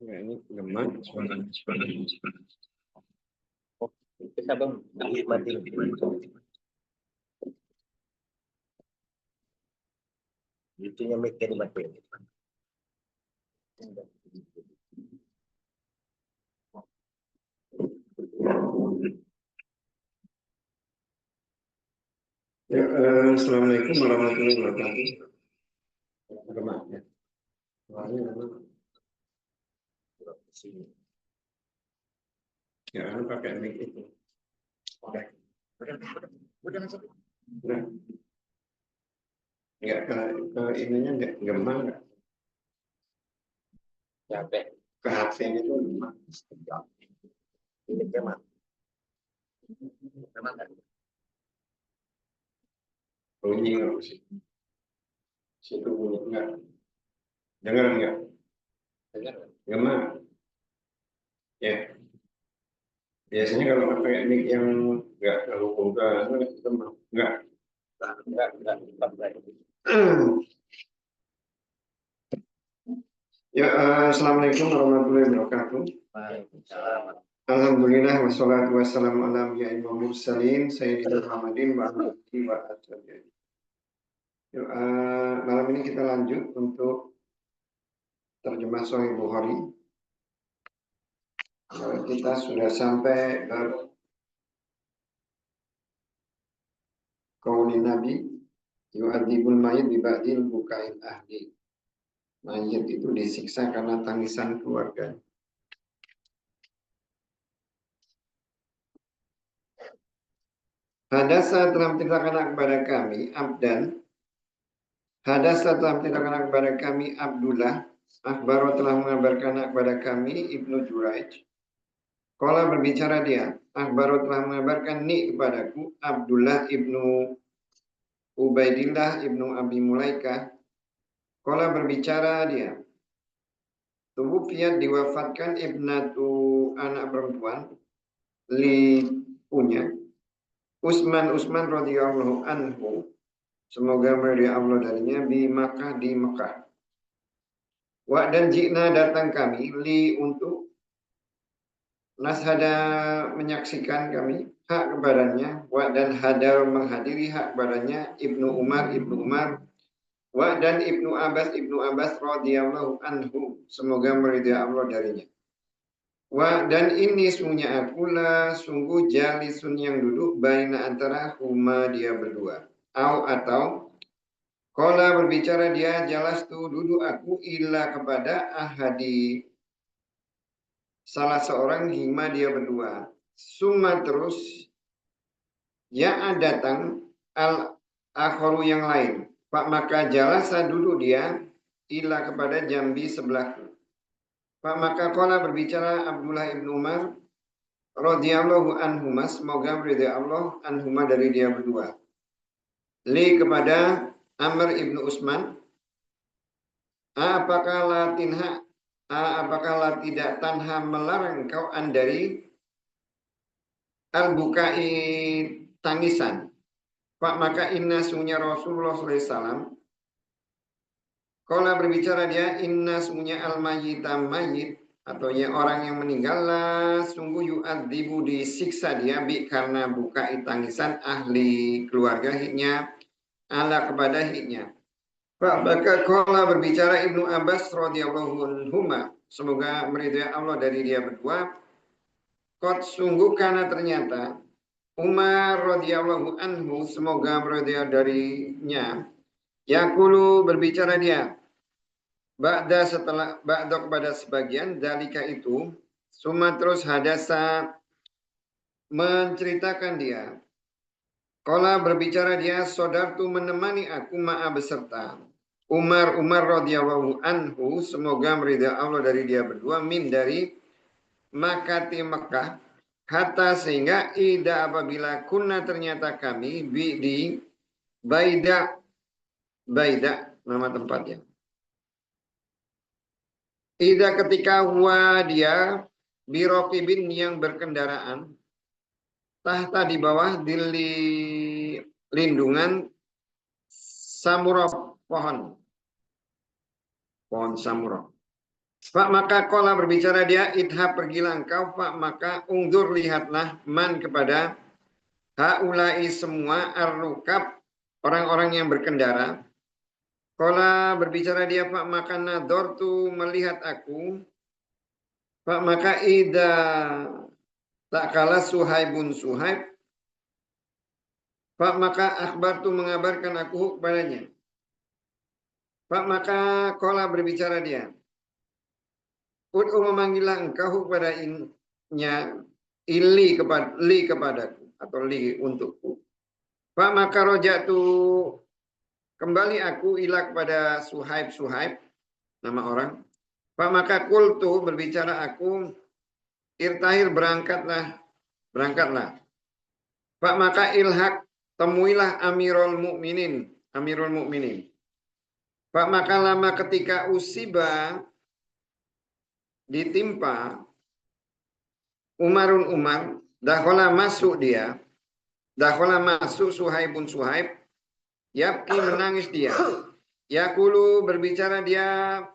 Ya, ini gemak. Oh, bisa bang, mati. Itunya mikir mati. Ya, assalamualaikum warahmatullahi wabarakatuh. Gemak ya. Soalnya memang ya, pakai mic itu. Oke. Udah masuk. Nah, enggak ke ininya enggak gemak enggak? Capek. Ke HP-nya itu gemak. Ini memang. Memang kan. Bunyi enggak sih? Situ bunyi enggak? Dengar enggak? Dengar. Gemak. Ya. Biasanya kalau pakai mic yang enggak terlalu buka, gemak. Enggak. Enggak. Ya, assalamualaikum warahmatullahi wabarakatuh. Waalaikumsalam. Alhamdulillah wassalatu wassalamu ala anbiya'il mursalin sayyidina Muhammadin wa alihi wa ashabihi. Malam ini kita lanjut untuk terjemah Sahih Bukhari. Kita sudah sampai ke qaulin Nabi yu'adzibul mayyit bi ba'dil buka'il ahli. Mayit itu disiksa karena tangisan keluarga. Hadasa telah menceritakan kepada kami Abdan. Hadasa telah menceritakan kepada kami Abdullah. Akhbaro telah mengabarkan kepada kami Ibnu Juraij. Qala berbicara dia. Akhbaro telah mengabarkan ni kepadaku Abdullah ibnu Ubaidillah ibnu Abi Mulaikah. Qala berbicara dia. Tuwufiyat diwafatkan ibnatu anak perempuan li punya Usman radhiyallahu anhu, semoga meridai Allah darinya, di Mekah. Wa dan jikna datang kami li untuk nashada menyaksikan kami hak kepadanya, wa dan hadar menghadiri hak kepadanya Ibnu Umar, wa dan Ibnu Abbas radhiyallahu anhu, semoga meridai Allah darinya. Wa dan ini sungguhnya akulah sungguh jalisun yang duduk baina antara huma dia berdua. Atau qala berbicara dia jalas tu duduk aku illa kepada ahadi salah seorang hima dia berdua. Summa terus ya datang al akharu yang lain. Pak maka jalasa duduk dia illa kepada jambi sebelahku. Pak maka qala berbicara Abdullah ibnu Umar radhiyallahu anhuma, semoga meridai Allah anhuma dari dia berdua. Li kepada Amr ibnu Usman, apakah la tidak tanha melarang kau dari al-bukai tangisan. Pak maka inna sungguhnya Rasulullah SAW. Kalau berbicara dia inna sungguhnya al-mayyita mayyit, atau ya orang yang meninggal lah sungguh yu'adzibu disiksa dia karena bukai tangisan ahli keluarga hiknya ala kepada hiknya. Pak maka kalau berbicara Ibnu Abbas radhiyallahu anhuma, semoga meridai Allah dari dia berdua. Kot sungguh karena ternyata Umar radhiyallahu anhu, semoga meridai darinya, yaqulu berbicara dia ba'da kepada sebagian dalika itu, summa terus hadasa menceritakan dia. Qala berbicara dia, saudaraku menemani aku ma'a beserta Umar radhiyallahu anhu, semoga meridai Allah dari dia berdua, min dari makati Mekah, hatta sehingga ida apabila kunna ternyata kami di Baida nama tempatnya. Ida ketika huwa dia birokibin yang berkendaraan tahta di bawah di lindungan samurah pohon samurah. Pak maka kola berbicara dia, idhab pergilah engkau, Pak maka ungdur lihatlah man kepada haulai semua ar-rukab, orang-orang yang berkendara. Kola berbicara dia, Pak maka nador tu melihat aku, Pak maka ida tak kalah Suhaibun Suhaib, Pak maka akhbar tu mengabarkan aku kepadanya. Pak maka kola berbicara dia, Ud'u memanggillah engkau kepada li kepadaku atau li untukku. Pak maka rojatu kembali aku ilah kepada Suhaib nama orang. Pak maka kultu berbicara aku irtahir berangkatlah. Pak maka ilhak temuilah Amirul Mukminin. Pak maka lama ketika usiba ditimpa Umar, dakhala masuk Suhaibun Suhaib, yabki menangis dia. Yakulu berbicara dia,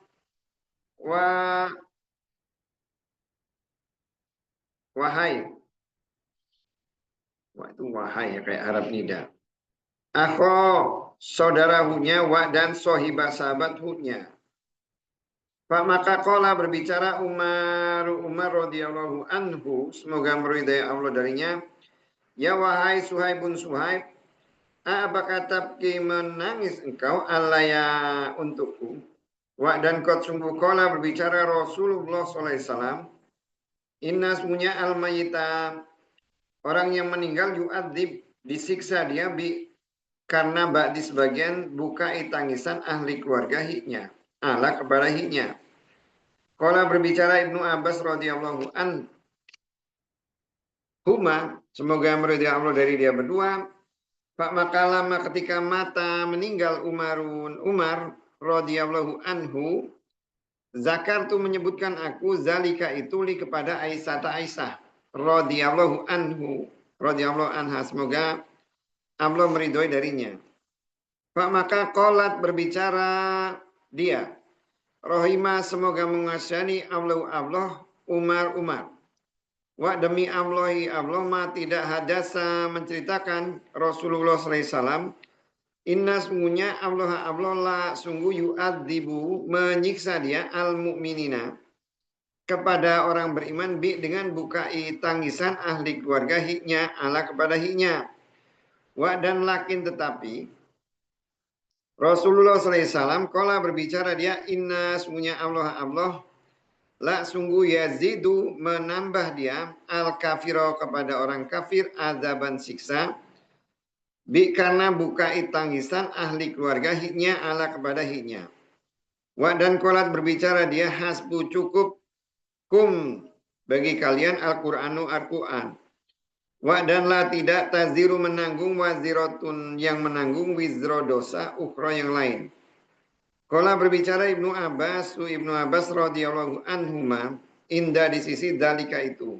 wahai. Wah itu wahai ya kayak Arab nida. Akho saudara hudnya dan sohibah sahabat hudnya. Pak maka kola berbicara Umar radhiyallahu anhu, semoga meridai Allah darinya. Ya wahai Suhaibun Suhaib, apakah tabki menangis engkau alaya untukku? Dan kot sungguh kola berbicara Rasulullah SAW. Inna semuanya al-mayita, orang yang meninggal yu'adzib, disiksa dia karena ba'di sebagian bukai tangisan ahli keluarga hiknya. Ala kepada hiknya. Kola berbicara Ibnu Abbas radhiyallahu an huma, semoga meridai Allah dari dia berdua. Pak maka lama ketika mata meninggal Umar radhiyallahu anhu, Zakar tu menyebutkan aku zalika itu li kepada Aisyah radhiyallahu anha, semoga Allah meridhoi darinya. Pak maka qolat berbicara dia, Rohimah semoga mengasihani Allah Umar. Wa demi Allah ma tidak hadasa menceritakan Rasulullah SAW. Inna sungguhnya Allah la sungguh yu'adzibu menyiksa dia al-mu'minina kepada orang beriman dengan bukai tangisan ahli keluarga hiknya ala kepada hiknya. Wa dan lakin tetapi Rasulullah SAW kala berbicara dia inna sungguhnya Allah la sungguh yazidu menambah dia al kafiro kepada orang kafir azaban siksa karena bukai tangisan ahli keluarga hiknya ala kepada hiknya. Wa dan kolat berbicara dia hasbu cukup kum bagi kalian Al-Qur'anu Al-Qur'an. Wa dan la tidak taziru menanggung waziratun yang menanggung wizro dosa ukhra yang lain. Kola berbicara Ibnu Abbas radhiyallahu anhuma indah di sisi dalika itu.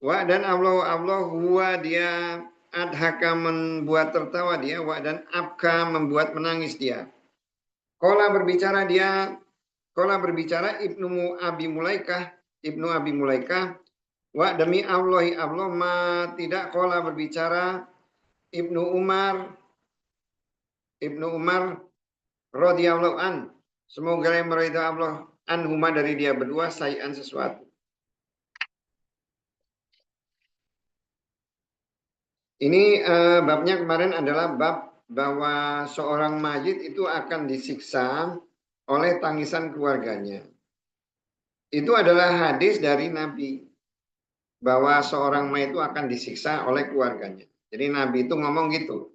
Wa dan Allah huwa dia adhaka membuat tertawa dia, wa dan abka membuat menangis dia. Kola berbicara Ibnu Abi Mulaikah, wa demi Allah ma tidak kola berbicara Ibnu Umar radhiyallahu an, semoga yang meridai Allah anhuma dari dia berdua sayan sesuatu. Ini babnya kemarin adalah bab bahwa seorang mayit itu akan disiksa oleh tangisan keluarganya. Itu adalah hadis dari Nabi bahwa seorang mayit itu akan disiksa oleh keluarganya. Jadi Nabi itu ngomong gitu.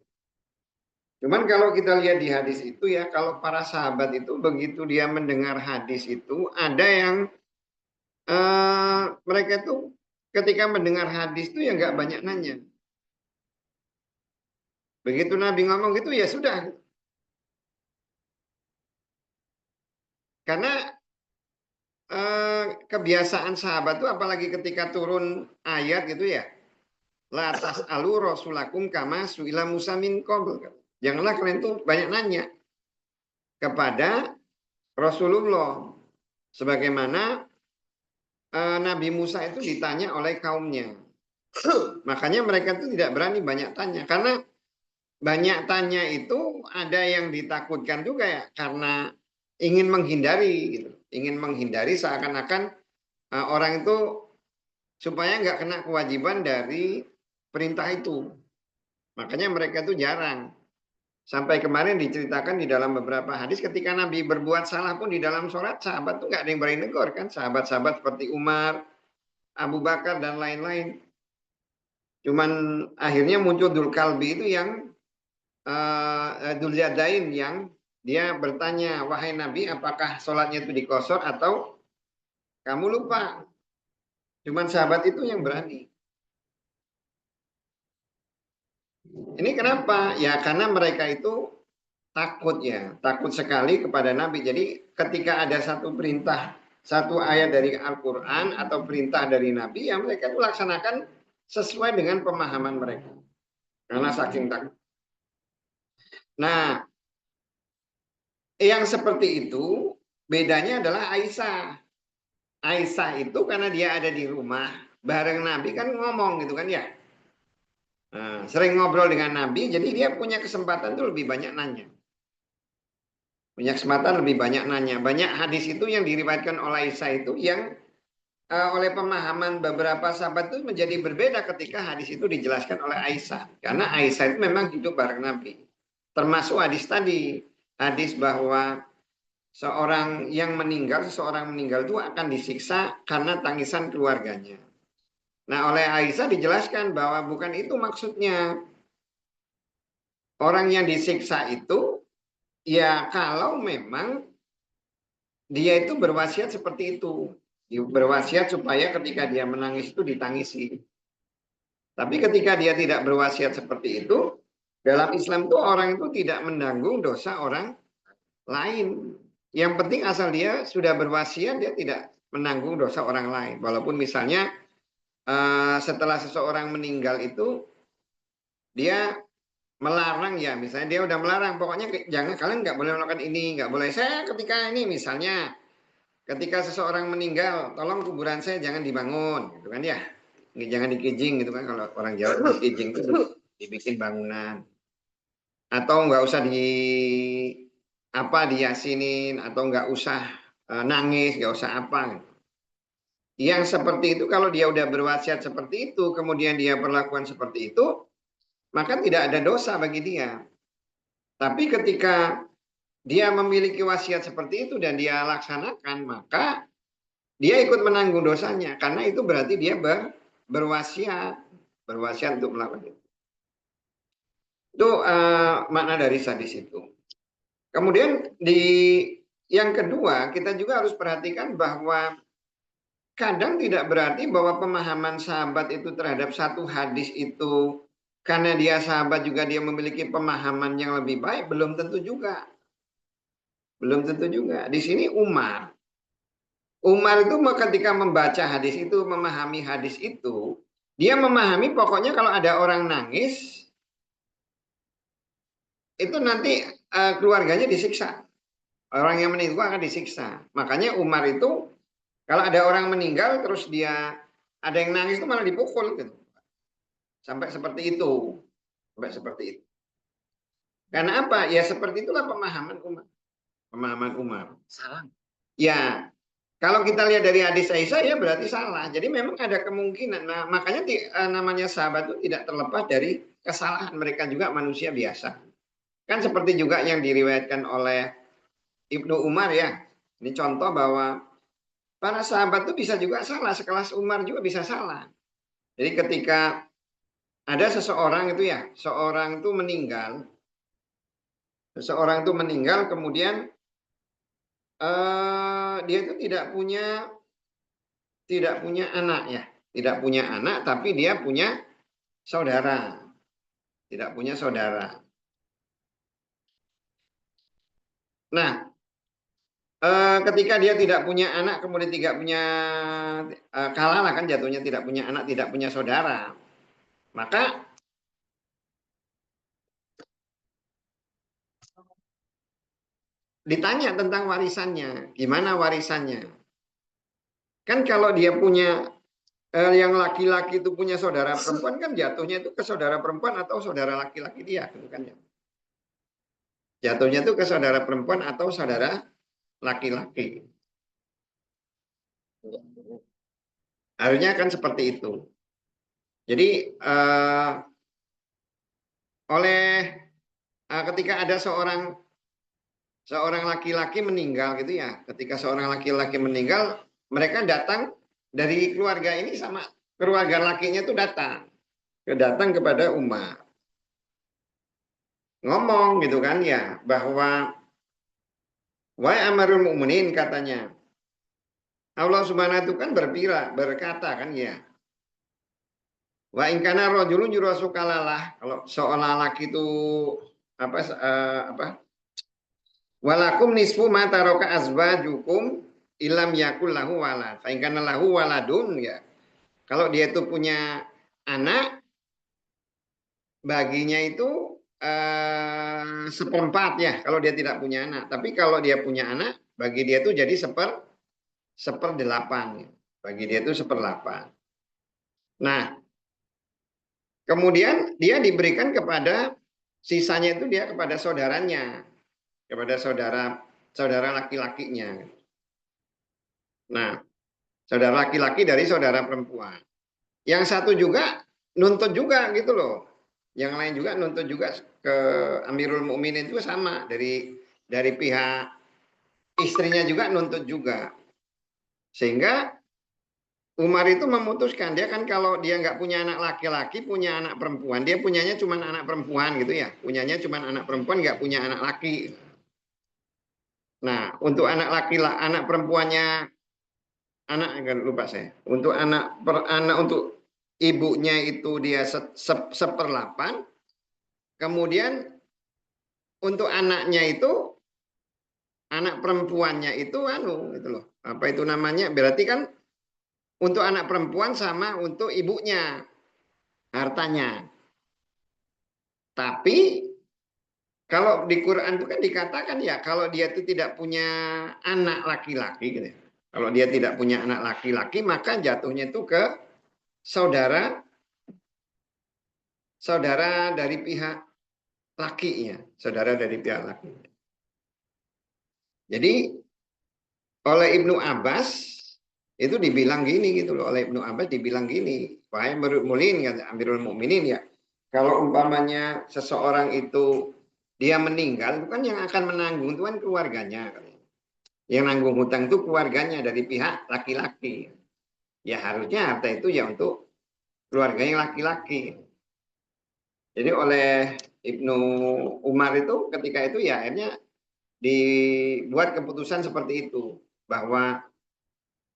Cuman kalau kita lihat di hadis itu ya, kalau para sahabat itu begitu dia mendengar hadis itu, ada yang mereka itu ketika mendengar hadis itu ya nggak banyak nanya. Begitu Nabi ngomong gitu ya sudah. Karena kebiasaan sahabat itu apalagi ketika turun ayat gitu ya. La tas'alu rasulakum kama su'ila Musa min qabl. Janganlah kalian tuh banyak nanya kepada Rasulullah Sebagaimana Nabi Musa itu ditanya oleh kaumnya. Makanya mereka itu tidak berani banyak tanya. Karena banyak tanya itu ada yang ditakutkan juga ya. Karena ingin menghindari. Gitu. Ingin menghindari seakan-akan orang itu supaya nggak kena kewajiban dari perintah itu. Makanya mereka itu jarang. Sampai kemarin diceritakan di dalam beberapa hadis ketika Nabi berbuat salah pun di dalam sholat, sahabat tuh nggak ada yang berani negor kan. Sahabat-sahabat seperti Umar, Abu Bakar dan lain-lain. Cuman akhirnya muncul Dzulkalbi itu yang Dzulyadain yang dia bertanya, wahai Nabi, apakah sholatnya itu dikosor atau kamu lupa? Cuman sahabat itu yang berani. Ini kenapa? Ya karena mereka itu takut ya, takut sekali kepada Nabi. Jadi ketika ada satu perintah, satu ayat dari Al-Quran atau perintah dari Nabi, ya mereka itu laksanakan sesuai dengan pemahaman mereka. Karena saking takut. Nah, yang seperti itu bedanya adalah Aisyah. Aisyah itu karena dia ada di rumah bareng Nabi kan ngomong gitu kan ya. Nah, sering ngobrol dengan Nabi, jadi dia punya kesempatan tuh lebih banyak nanya. Punya kesempatan lebih banyak nanya. Banyak hadis itu yang diriwayatkan oleh Aisyah itu yang oleh pemahaman beberapa sahabat itu menjadi berbeda ketika hadis itu dijelaskan oleh Aisyah. Karena Aisyah itu memang hidup bareng Nabi. Termasuk hadis tadi. Hadis bahwa seseorang meninggal itu akan disiksa karena tangisan keluarganya. Nah, oleh Aisyah dijelaskan bahwa bukan itu maksudnya. Orang yang disiksa itu ya kalau memang dia itu berwasiat seperti itu. Berwasiat supaya ketika dia menangis itu ditangisi. Tapi ketika dia tidak berwasiat seperti itu, dalam Islam itu orang itu tidak menanggung dosa orang lain. Yang penting asal dia sudah berwasiat, dia tidak menanggung dosa orang lain. Walaupun misalnya setelah seseorang meninggal itu, dia melarang ya, misalnya dia udah melarang, pokoknya jangan, kalian nggak boleh melakukan ini, nggak boleh. Saya ketika ini misalnya, ketika seseorang meninggal, tolong kuburan saya jangan dibangun, gitu kan ya. Jangan dikijing gitu kan, kalau orang Jawa dikijing itu dibikin bangunan. Atau nggak usah diyasinin, atau nggak usah nangis, nggak usah apa. Yang seperti itu kalau dia udah berwasiat seperti itu, kemudian dia perlakuan seperti itu, maka tidak ada dosa bagi dia. Tapi ketika dia memiliki wasiat seperti itu dan dia laksanakan, maka dia ikut menanggung dosanya. Karena itu berarti dia berwasiat untuk melakukan itu. Itu makna dari sadis itu. Kemudian yang kedua, kita juga harus perhatikan bahwa kadang tidak berarti bahwa pemahaman sahabat itu terhadap satu hadis itu karena dia sahabat juga dia memiliki pemahaman yang lebih baik, belum tentu juga. Belum tentu juga. Di sini Umar itu ketika membaca hadis itu, memahami hadis itu, dia memahami pokoknya kalau ada orang nangis, itu nanti keluarganya disiksa. Orang yang meninggal akan disiksa. Makanya Umar itu, kalau ada orang meninggal, terus dia ada yang nangis itu malah dipukul. Gitu. Sampai seperti itu. Sampai seperti itu. Karena apa? Ya seperti itulah pemahaman Umar. Pemahaman Umar. Salah. Ya, kalau kita lihat dari hadis Aisyah ya berarti salah. Jadi memang ada kemungkinan. Nah, makanya namanya sahabat itu tidak terlepas dari kesalahan. Mereka juga manusia biasa. Kan seperti juga yang diriwayatkan oleh Ibnu Umar ya. Ini contoh bahwa para sahabat itu bisa juga salah. Sekelas Umar juga bisa salah. Jadi ketika ada seseorang itu ya, seseorang itu meninggal kemudian dia itu tidak punya anak ya, tidak punya anak, tapi dia punya saudara, tidak punya saudara. Nah, ketika dia tidak punya anak, kemudian tidak punya kalah lah kan jatuhnya tidak punya anak, tidak punya saudara, maka ditanya tentang warisannya, gimana warisannya? Kan kalau dia punya yang laki-laki itu punya saudara perempuan kan jatuhnya itu ke saudara perempuan atau saudara laki-laki dia, gitu kan ya. Jatuhnya itu ke saudara perempuan atau saudara laki-laki. Harusnya kan seperti itu. Jadi ketika ada seorang laki-laki meninggal gitu ya, ketika seorang laki-laki meninggal, mereka datang dari keluarga ini sama keluarga lakinya itu datang kepada Umar. Ngomong gitu kan ya, bahwa wahai amarul mu'minin katanya. Allah Subhanahu itu kan berkata kan ya. Wa in kana rajulun yurasu kalalah, kalau seorang laki itu apa walakum nisfu ma taraka azwajukum ilam yakul lahu walad. Fa in kana lahu waladun ya. Kalau dia itu punya anak, baginya itu seperempat ya kalau dia tidak punya anak. Tapi kalau dia punya anak, bagi dia itu jadi seperdelapan. Bagi dia itu seperdelapan. Nah, kemudian dia diberikan kepada sisanya itu dia kepada saudaranya, kepada saudara laki-lakinya. Nah, saudara laki-laki dari saudara perempuan. Yang satu juga nuntut juga gitu loh. Yang lain juga nuntut juga ke Amirul Mukminin itu sama dari pihak istrinya juga nuntut juga. Sehingga Umar itu memutuskan, dia kan kalau dia nggak punya anak laki-laki, punya anak perempuan. Dia punyanya cuma anak perempuan gitu ya. Punyanya cuma anak perempuan, nggak punya anak laki. Nah, untuk anak perempuannya, lupa saya. Untuk untuk ibunya itu dia seperlapan. Kemudian untuk anaknya itu, anak perempuannya itu gitu loh. Apa itu namanya? Berarti kan untuk anak perempuan sama untuk ibunya hartanya. Tapi kalau di Quran itu kan dikatakan ya kalau dia itu tidak punya anak laki-laki gitu. Kalau dia tidak punya anak laki-laki maka jatuhnya itu ke saudara dari pihak lakinya, saudara dari pihak laki. Jadi oleh Ibnu Abbas itu dibilang gini gitu loh, oleh Ibnu Abbas dibilang gini, wahai mulin kata Amirul Mukminin ya, kalau umpamanya seseorang itu dia meninggal itu kan yang akan menanggung itu kan keluarganya. Yang nanggung hutang itu keluarganya dari pihak laki-laki. Ya harusnya harta itu ya untuk keluarganya laki-laki. Jadi oleh Ibnu Umar itu ketika itu ya akhirnya dibuat keputusan seperti itu. Bahwa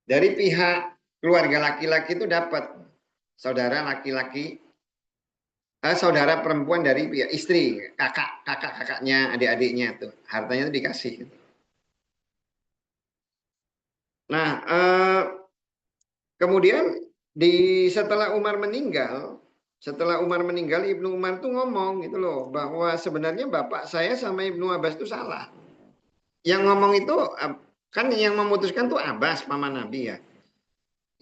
dari pihak keluarga laki-laki itu dapat saudara laki-laki, saudara perempuan dari pihak istri, kakaknya, adik-adiknya tuh hartanya itu dikasih. Nah, kemudian setelah Umar meninggal, Ibnu Umar tuh ngomong gitu loh bahwa sebenarnya bapak saya sama Ibnu Abbas itu salah. Yang ngomong itu kan yang memutuskan tuh Abbas, paman Nabi ya.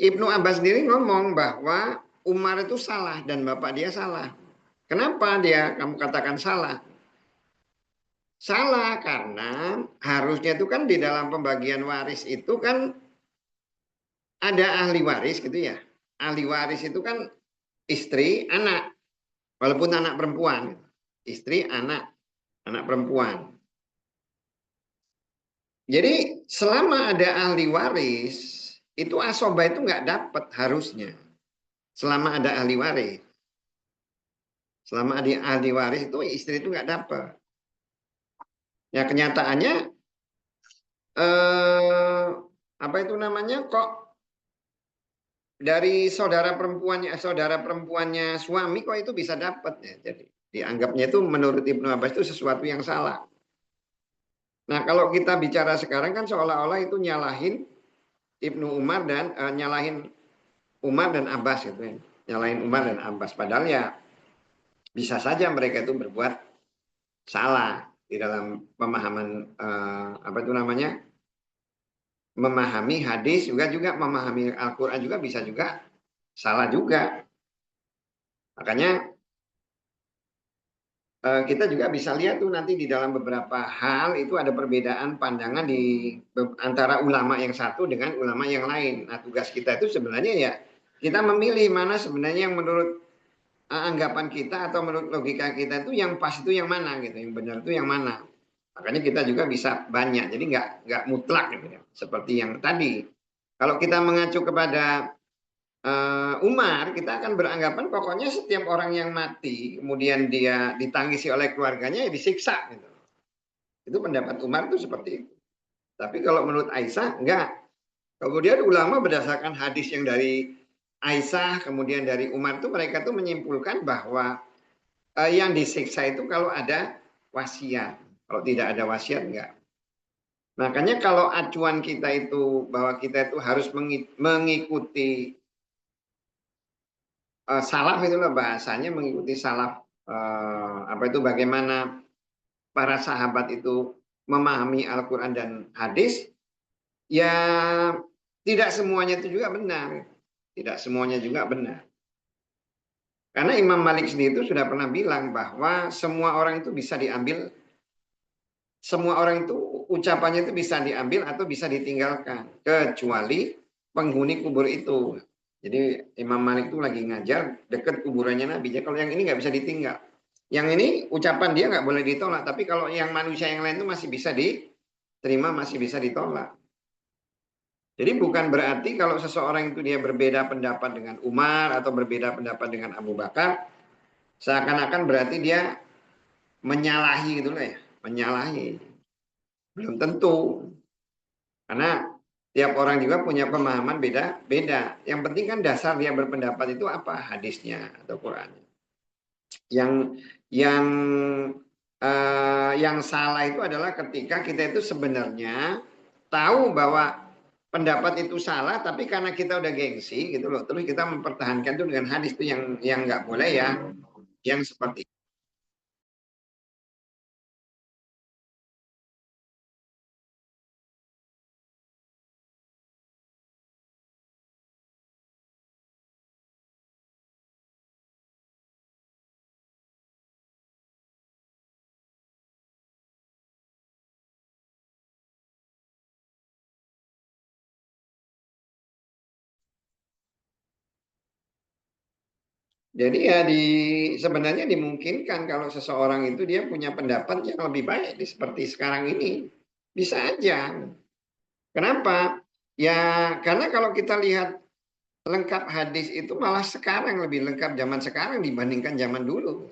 Ibnu Abbas sendiri ngomong bahwa Umar itu salah dan bapak dia salah. Kenapa kamu katakan salah? Salah karena harusnya itu kan di dalam pembagian waris itu kan ada ahli waris gitu ya. Ahli waris itu kan istri, anak. Walaupun anak perempuan. Istri, anak perempuan. Jadi selama ada ahli waris, itu asobah itu nggak dapat harusnya. Selama ada ahli waris. Selama ada ahli waris itu istri itu nggak dapat. Ya kenyataannya apa itu namanya kok dari saudara perempuannya suami kok itu bisa dapat ya. Jadi dianggapnya itu menurut Ibnu Abbas itu sesuatu yang salah. Nah, kalau kita bicara sekarang kan seolah-olah itu nyalahin Ibnu Umar dan nyalahin Umar dan Abbas gitu ya. Nyalahin Umar dan Abbas padahal ya bisa saja mereka itu berbuat salah di dalam pemahaman apa itu namanya? memahami hadis juga memahami Al-Quran juga bisa juga salah juga. Makanya kita juga bisa lihat tuh nanti di dalam beberapa hal itu ada perbedaan pandangan di antara ulama yang satu dengan ulama yang lain. Nah, tugas kita itu sebenarnya ya kita memilih mana sebenarnya yang menurut anggapan kita atau menurut logika kita itu yang pas itu yang mana gitu, yang benar itu yang mana. Makanya kita juga bisa banyak, jadi nggak mutlak gitu ya. Seperti yang tadi, kalau kita mengacu kepada Umar, kita akan beranggapan pokoknya setiap orang yang mati, kemudian dia ditangisi oleh keluarganya, ya disiksa. Gitu. Itu pendapat Umar itu seperti itu. Tapi kalau menurut Aisyah, enggak. Kemudian ulama berdasarkan hadis yang dari Aisyah, kemudian dari Umar itu mereka tuh menyimpulkan bahwa yang disiksa itu kalau ada wasiat. Kalau tidak ada wasiat, enggak. Makanya kalau acuan kita itu bahwa kita itu harus mengikuti salaf itulah bahasanya mengikuti salaf apa itu bagaimana para sahabat itu memahami Al-Quran dan hadis ya tidak semuanya itu juga benar, tidak semuanya juga benar, karena Imam Malik sendiri itu sudah pernah bilang bahwa semua orang itu bisa diambil, semua orang itu ucapannya itu bisa diambil atau bisa ditinggalkan kecuali penghuni kubur itu. Jadi Imam Malik itu lagi ngajar dekat kuburannya Nabi. Jadi kalau yang ini nggak bisa ditinggal. Yang ini ucapan dia nggak boleh ditolak. Tapi kalau yang manusia yang lain itu masih bisa diterima, masih bisa ditolak. Jadi bukan berarti kalau seseorang itu dia berbeda pendapat dengan Umar atau berbeda pendapat dengan Abu Bakar, seakan-akan berarti dia menyalahi gitu loh ya, menyalahi. Belum tentu. Karena tiap orang juga punya pemahaman beda-beda. Yang penting kan dasar dia berpendapat itu apa? Hadisnya atau Qurannya. Yang yang salah itu adalah ketika kita itu sebenarnya tahu bahwa pendapat itu salah, tapi karena kita udah gengsi gitu loh, terus kita mempertahankan itu dengan hadis itu yang nggak boleh ya, yang seperti jadi ya sebenarnya dimungkinkan kalau seseorang itu dia punya pendapat yang lebih baik seperti sekarang ini. Bisa aja. Kenapa? Ya karena kalau kita lihat lengkap hadis itu malah sekarang lebih lengkap zaman sekarang dibandingkan zaman dulu.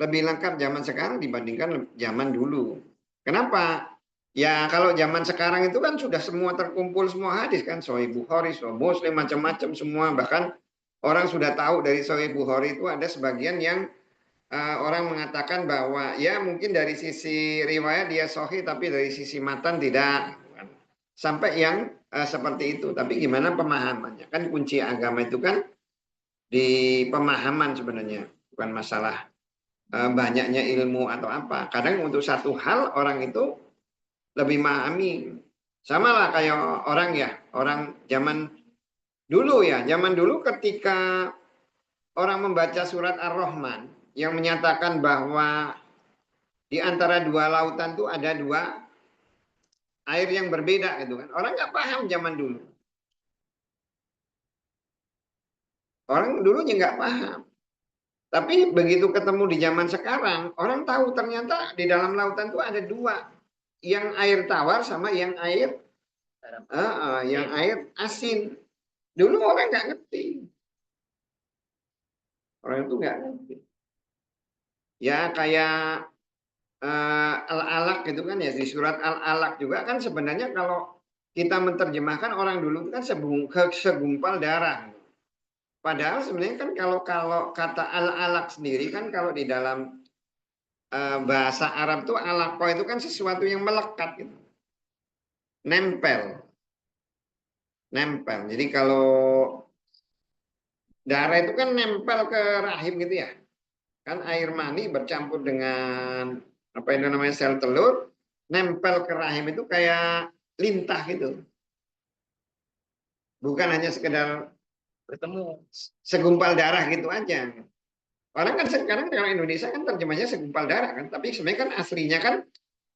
Lebih lengkap zaman sekarang dibandingkan zaman dulu. Kenapa? Ya kalau zaman sekarang itu kan sudah semua terkumpul semua hadis kan, Sahih Bukhari, Sahih Muslim, macam-macam semua. Bahkan orang sudah tahu dari Sahih Bukhari itu ada sebagian yang orang mengatakan bahwa ya mungkin dari sisi riwayat dia sahih tapi dari sisi matan tidak. Sampai yang seperti itu. Tapi gimana pemahamannya? Kan kunci agama itu kan di pemahaman sebenarnya, bukan masalah banyaknya ilmu atau apa. Kadang untuk satu hal orang itu lebih memahami. Sama lah kayak orang ya, orang zaman dulu ya, zaman dulu ketika orang membaca surat Ar-Rahman yang menyatakan bahwa di antara dua lautan itu ada dua air yang berbeda gitu kan. Orang nggak paham zaman dulu. Orang dulunya nggak paham. Tapi begitu ketemu di zaman sekarang, orang tahu ternyata di dalam lautan itu ada dua, yang air tawar sama yang air asin. Dulu orang nggak ngerti, orang itu nggak ngerti. Ya kayak Al-Alaq gitu kan ya, di surat Al-Alaq juga kan sebenarnya kalau kita menerjemahkan orang dulu kan segumpal darah. Padahal sebenarnya kan kalau kata Al-Alaq sendiri kan kalau di dalam bahasa Arab tuh alaqo itu kan sesuatu yang melekat gitu. Nempel. Nempel. Jadi kalau darah itu kan nempel ke rahim gitu ya. Kan air mani bercampur dengan apa itu namanya sel telur, nempel ke rahim itu kayak lintah gitu. Bukan hanya sekedar Bertemu. segumpal darah gitu aja. Orang kan sekarang kalau Indonesia kan terjemahnya segumpal darah kan, tapi sebenarnya kan aslinya kan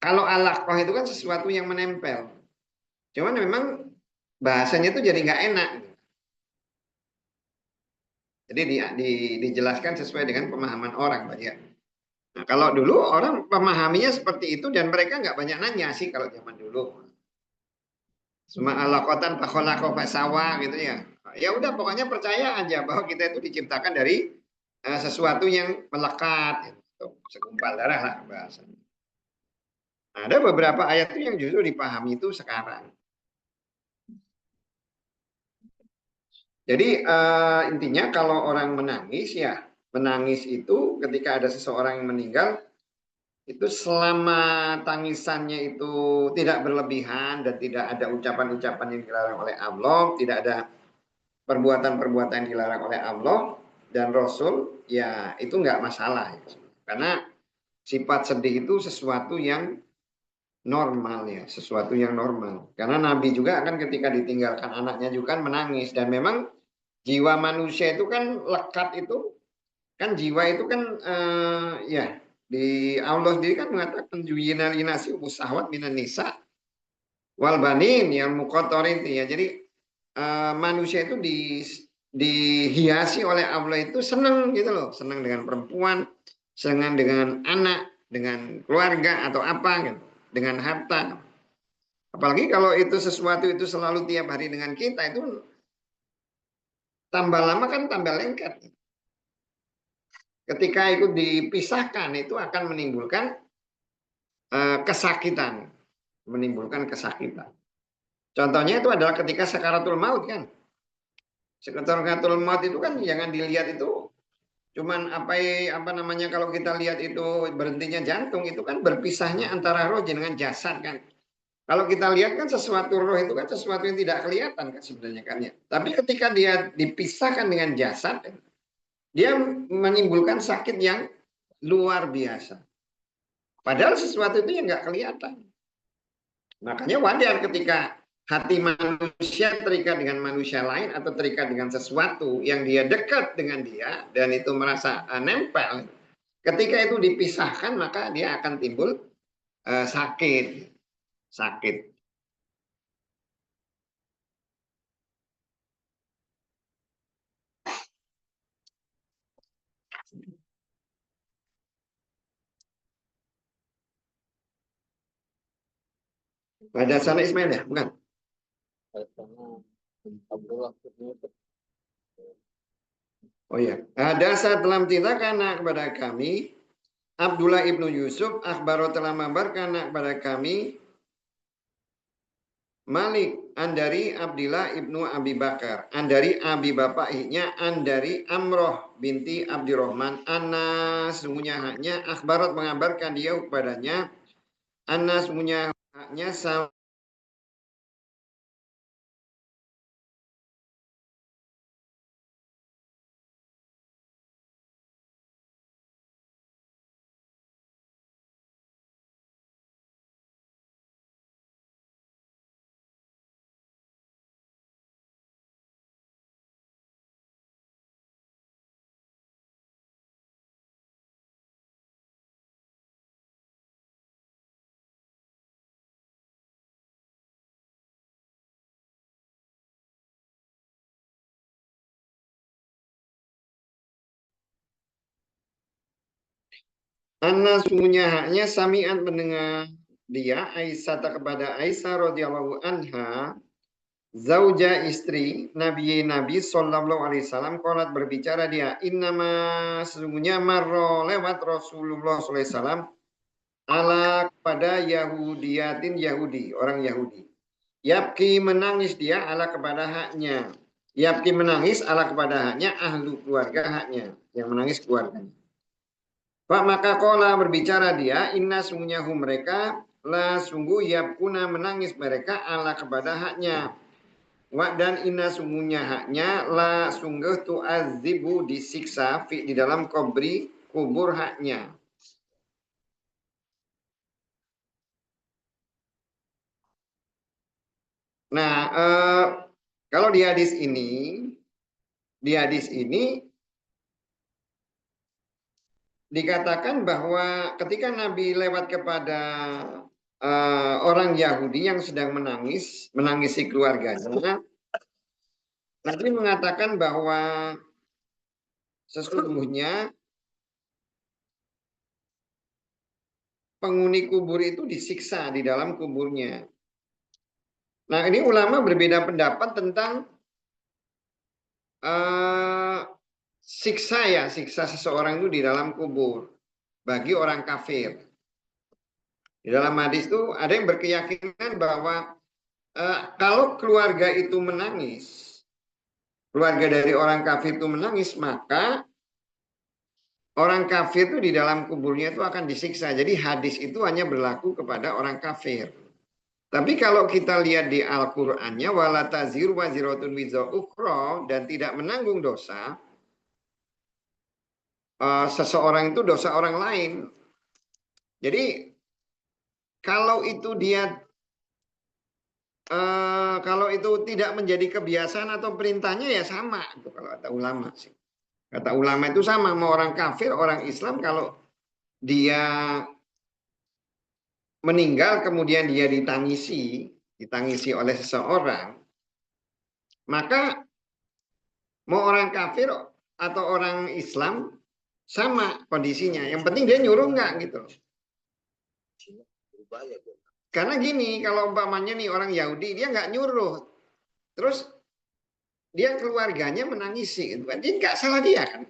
kalau alaqah itu kan sesuatu yang menempel. Cuman memang bahasanya itu jadi nggak enak. Jadi dijelaskan sesuai dengan pemahaman orang, Pak ya. Nah, kalau dulu orang memahaminya seperti itu dan mereka nggak banyak nanya sih kalau zaman dulu. Cuma alaqatan fakholaqo fasawa gitu ya. Ya udah pokoknya percaya aja bahwa kita itu diciptakan dari sesuatu yang melekat, gitu. Segumpal darah lah bahasanya. Nah, ada beberapa ayat itu yang justru dipahami itu sekarang. Jadi intinya kalau orang menangis ya, menangis itu ketika ada seseorang yang meninggal itu selama tangisannya itu tidak berlebihan dan tidak ada ucapan-ucapan yang dilarang oleh Allah, tidak ada perbuatan-perbuatan yang dilarang oleh Allah dan Rasul, ya itu nggak masalah. Karena sifat sedih itu sesuatu yang normal ya, sesuatu yang normal. Karena Nabi juga kan ketika ditinggalkan anaknya juga kan menangis dan memang jiwa manusia itu kan lekat itu kan jiwa itu kan ya di Allah sendiri kan mengatakan juyina linasi musahwat minan nisa wal banin yang muqattarin ya. Jadi manusia itu dihiasi oleh Allah itu senang gitu loh, senang dengan perempuan, senang dengan anak, dengan keluarga atau apa gitu, dengan harta. Apalagi kalau itu sesuatu itu selalu tiap hari dengan kita itu tambah lama kan tambah lengket. Ketika itu dipisahkan itu akan menimbulkan kesakitan, menimbulkan kesakitan. Contohnya itu adalah ketika sakaratul maut kan. Sakaratul maut itu kan jangan dilihat itu cuman apa namanya kalau kita lihat itu berhentinya jantung itu kan berpisahnya antara roh dengan jasad kan. Kalau kita lihat kan sesuatu roh itu kan sesuatu yang tidak kelihatan kan sebenarnya kan ya. Tapi ketika dia dipisahkan dengan jasad, dia menimbulkan sakit yang luar biasa. Padahal sesuatu itu yang nggak kelihatan. Makanya wajar ketika hati manusia terikat dengan manusia lain atau terikat dengan sesuatu yang dia dekat dengan dia dan itu merasa nempel. Ketika itu dipisahkan maka dia akan timbul sakit. Sakit. Pada sana Ismail ya? Bukan? Abdullah. Oh iya. Ada saat dalam cerita karena kepada kami Abdullah ibnu Yusuf akhbaro telah mengabarkan kepada kami Malik andari Abdillah ibnu Abi Bakar andari Abi bapaknya andari Amroh binti Abdurrahman Anna sungguhnya haknya akhbarat mengabarkan dia kepadanya Anna sungguhnya haknya Anna sungguhnya haknya sami'an mendengar dia Aisyah kepada Aisyah radhiyallahu anha zauja istri Nabi sallallahu alaihi wasallam qalat berbicara dia innama sesungguhnya marro lewat Rasulullah sallallahu alaihi wasallam ala kepada Yahudiyatin Yahudi orang Yahudi Yapki menangis dia ala kepada haknya Yapki menangis ala kepada haknya ahlu keluarga haknya yang menangis keluarganya Pak maka kola berbicara dia inna sungguhnya mereka la sungguh yapkuna menangis mereka ala kepada haknya wa dan inna sungguhnya haknya la sungguh tu azibu disiksa di dalam kubur haknya Nah, kalau di hadis ini dikatakan bahwa ketika Nabi lewat kepada orang Yahudi yang sedang menangisi keluarganya, Nabi mengatakan bahwa sesungguhnya penghuni kubur itu disiksa di dalam kuburnya. Nah, ini ulama berbeda pendapat tentang siksa seseorang itu di dalam kubur bagi orang kafir. Di dalam hadis itu ada yang berkeyakinan bahwa kalau keluarga itu menangis, keluarga dari orang kafir itu menangis, maka orang kafir itu di dalam kuburnya itu akan disiksa. Jadi hadis itu hanya berlaku kepada orang kafir. Tapi kalau kita lihat di Al-Qur'annya wala taziru waziratun wizra ukhra dan tidak menanggung dosa seseorang itu dosa orang lain. Jadi kalau itu kalau itu tidak menjadi kebiasaan atau perintahnya ya sama itu kalau kata ulama sih. Kata ulama itu sama mau orang kafir, orang Islam kalau dia meninggal kemudian dia ditangisi oleh seseorang, maka mau orang kafir atau orang Islam sama kondisinya. Yang penting dia nyuruh nggak gitu. Karena gini, kalau umpamanya nih orang Yahudi dia nggak nyuruh, terus dia keluarganya menangisi, gitu kan? Jadi nggak salah dia kan.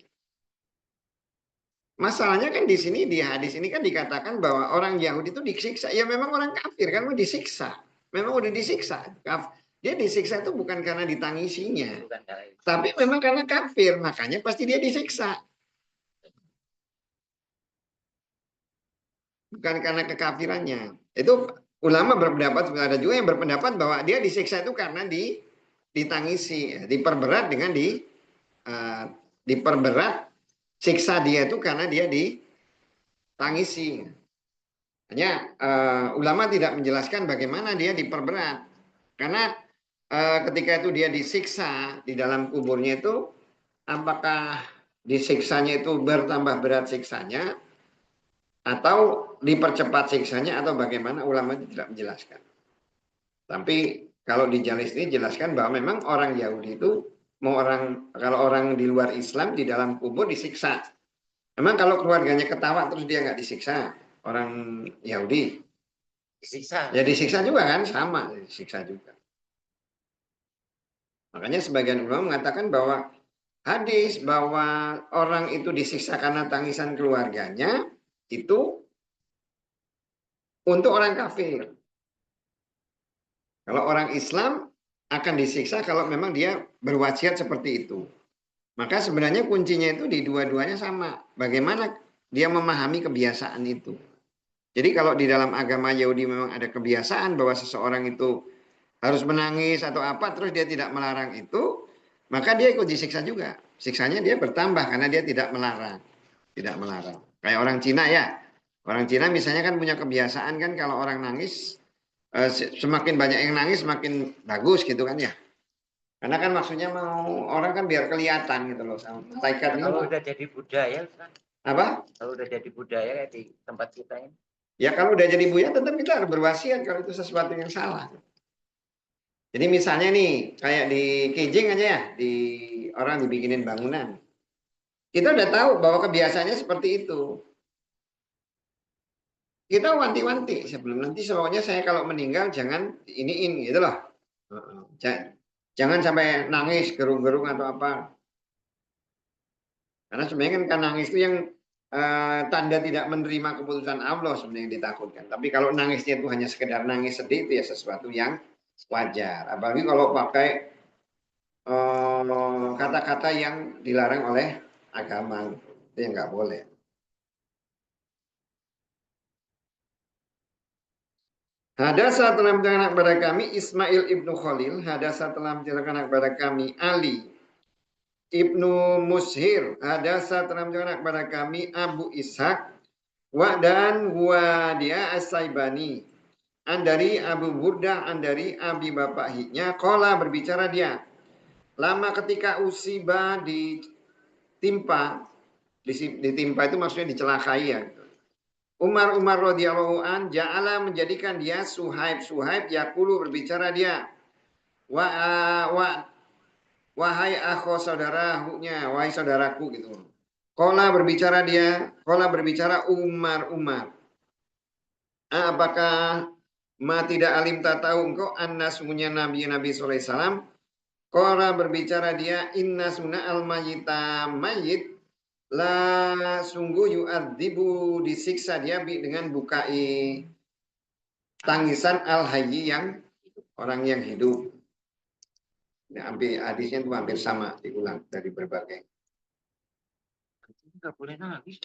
Masalahnya kan di sini di hadis ini kan dikatakan bahwa orang Yahudi itu disiksa. Ya memang orang kafir kan mau disiksa. Memang udah disiksa. Dia disiksa itu bukan karena ditangisinya. Tapi memang karena kafir. Makanya pasti dia disiksa. Bukan karena kekafirannya. Itu ulama berpendapat, ada juga yang berpendapat bahwa dia disiksa itu karena ditangisi. Diperberat dengan diperberat siksa dia itu karena dia ditangisi. Hanya ulama tidak menjelaskan bagaimana dia diperberat. Karena ketika itu dia disiksa di dalam kuburnya itu, apakah disiksanya itu bertambah berat siksanya, atau dipercepat siksanya, atau bagaimana ulama tidak menjelaskan. Tapi kalau di jalis ini jelaskan bahwa memang orang Yahudi itu, kalau orang di luar Islam di dalam kubur disiksa. Memang kalau keluarganya ketawa terus dia nggak disiksa, orang Yahudi disiksa. Ya disiksa juga kan, sama disiksa juga. Makanya sebagian ulama mengatakan bahwa hadis bahwa orang itu disiksa karena tangisan keluarganya itu untuk orang kafir. Kalau orang Islam akan disiksa kalau memang dia berwasiat seperti itu. Maka sebenarnya kuncinya itu di dua-duanya sama. Bagaimana dia memahami kebiasaan itu. Jadi kalau di dalam agama Yahudi memang ada kebiasaan bahwa seseorang itu harus menangis atau apa, terus dia tidak melarang itu, maka dia ikut disiksa juga. Siksanya dia bertambah karena dia tidak melarang. Tidak melarang. Kayak orang Cina ya. Orang Cina misalnya kan punya kebiasaan kan kalau orang nangis, semakin banyak yang nangis semakin bagus gitu kan ya. Karena kan maksudnya mau orang kan biar kelihatan gitu loh. Malaikat kalau udah jadi budaya kan. Apa? Kalau udah jadi budaya di tempat kita ini. Ya kalau udah jadi buaya tetap kita harus berwasiat kalau itu sesuatu yang salah. Jadi misalnya nih kayak di Kijing aja ya, di orang dibikinin bangunan. Kita udah tahu bahwa kebiasaannya seperti itu. Kita wanti-wanti sebelum nanti semuanya saya kalau meninggal jangan iniin gitu loh. Jangan sampai nangis gerung-gerung atau apa. Karena sebenarnya kan nangis itu yang tanda tidak menerima keputusan Allah sebenarnya yang ditakutkan. Tapi kalau nangisnya itu hanya sekedar nangis sedih itu ya sesuatu yang wajar. Apalagi kalau pakai kata-kata yang dilarang oleh agama itu yang nggak boleh. Hadasa telah menceritakan kepada kami Ismail ibnu Khalil. Hadasa telah menceritakan kepada kami Ali ibnu Mushir. Hadasa telah menceritakan kepada kami Abu Ishaq. Dan dia As-Saibani. dari Abu Burdah dari Abi Bapaknya qala berbicara dia lama ketika usiba ditimpa itu maksudnya dicelakai ya. Umar radhiyallahu an ja'ala menjadikan dia Suhaib yaqulu berbicara dia wahai akho saudarahunya, wahai saudaraku gitu. Qala berbicara Umar. Apakah tidak alim tak tahu engkau anna sungguhnya Nabi sallallahu alaihi wasallam qala berbicara dia inna sunna al mayyit la sungguh yu'adzibu disiksa dia dengan bukai tangisan al hayyi yang orang yang hidup. Nah, hadisnya itu hampir sama diulang dari berbagai. Enggak boleh nangis.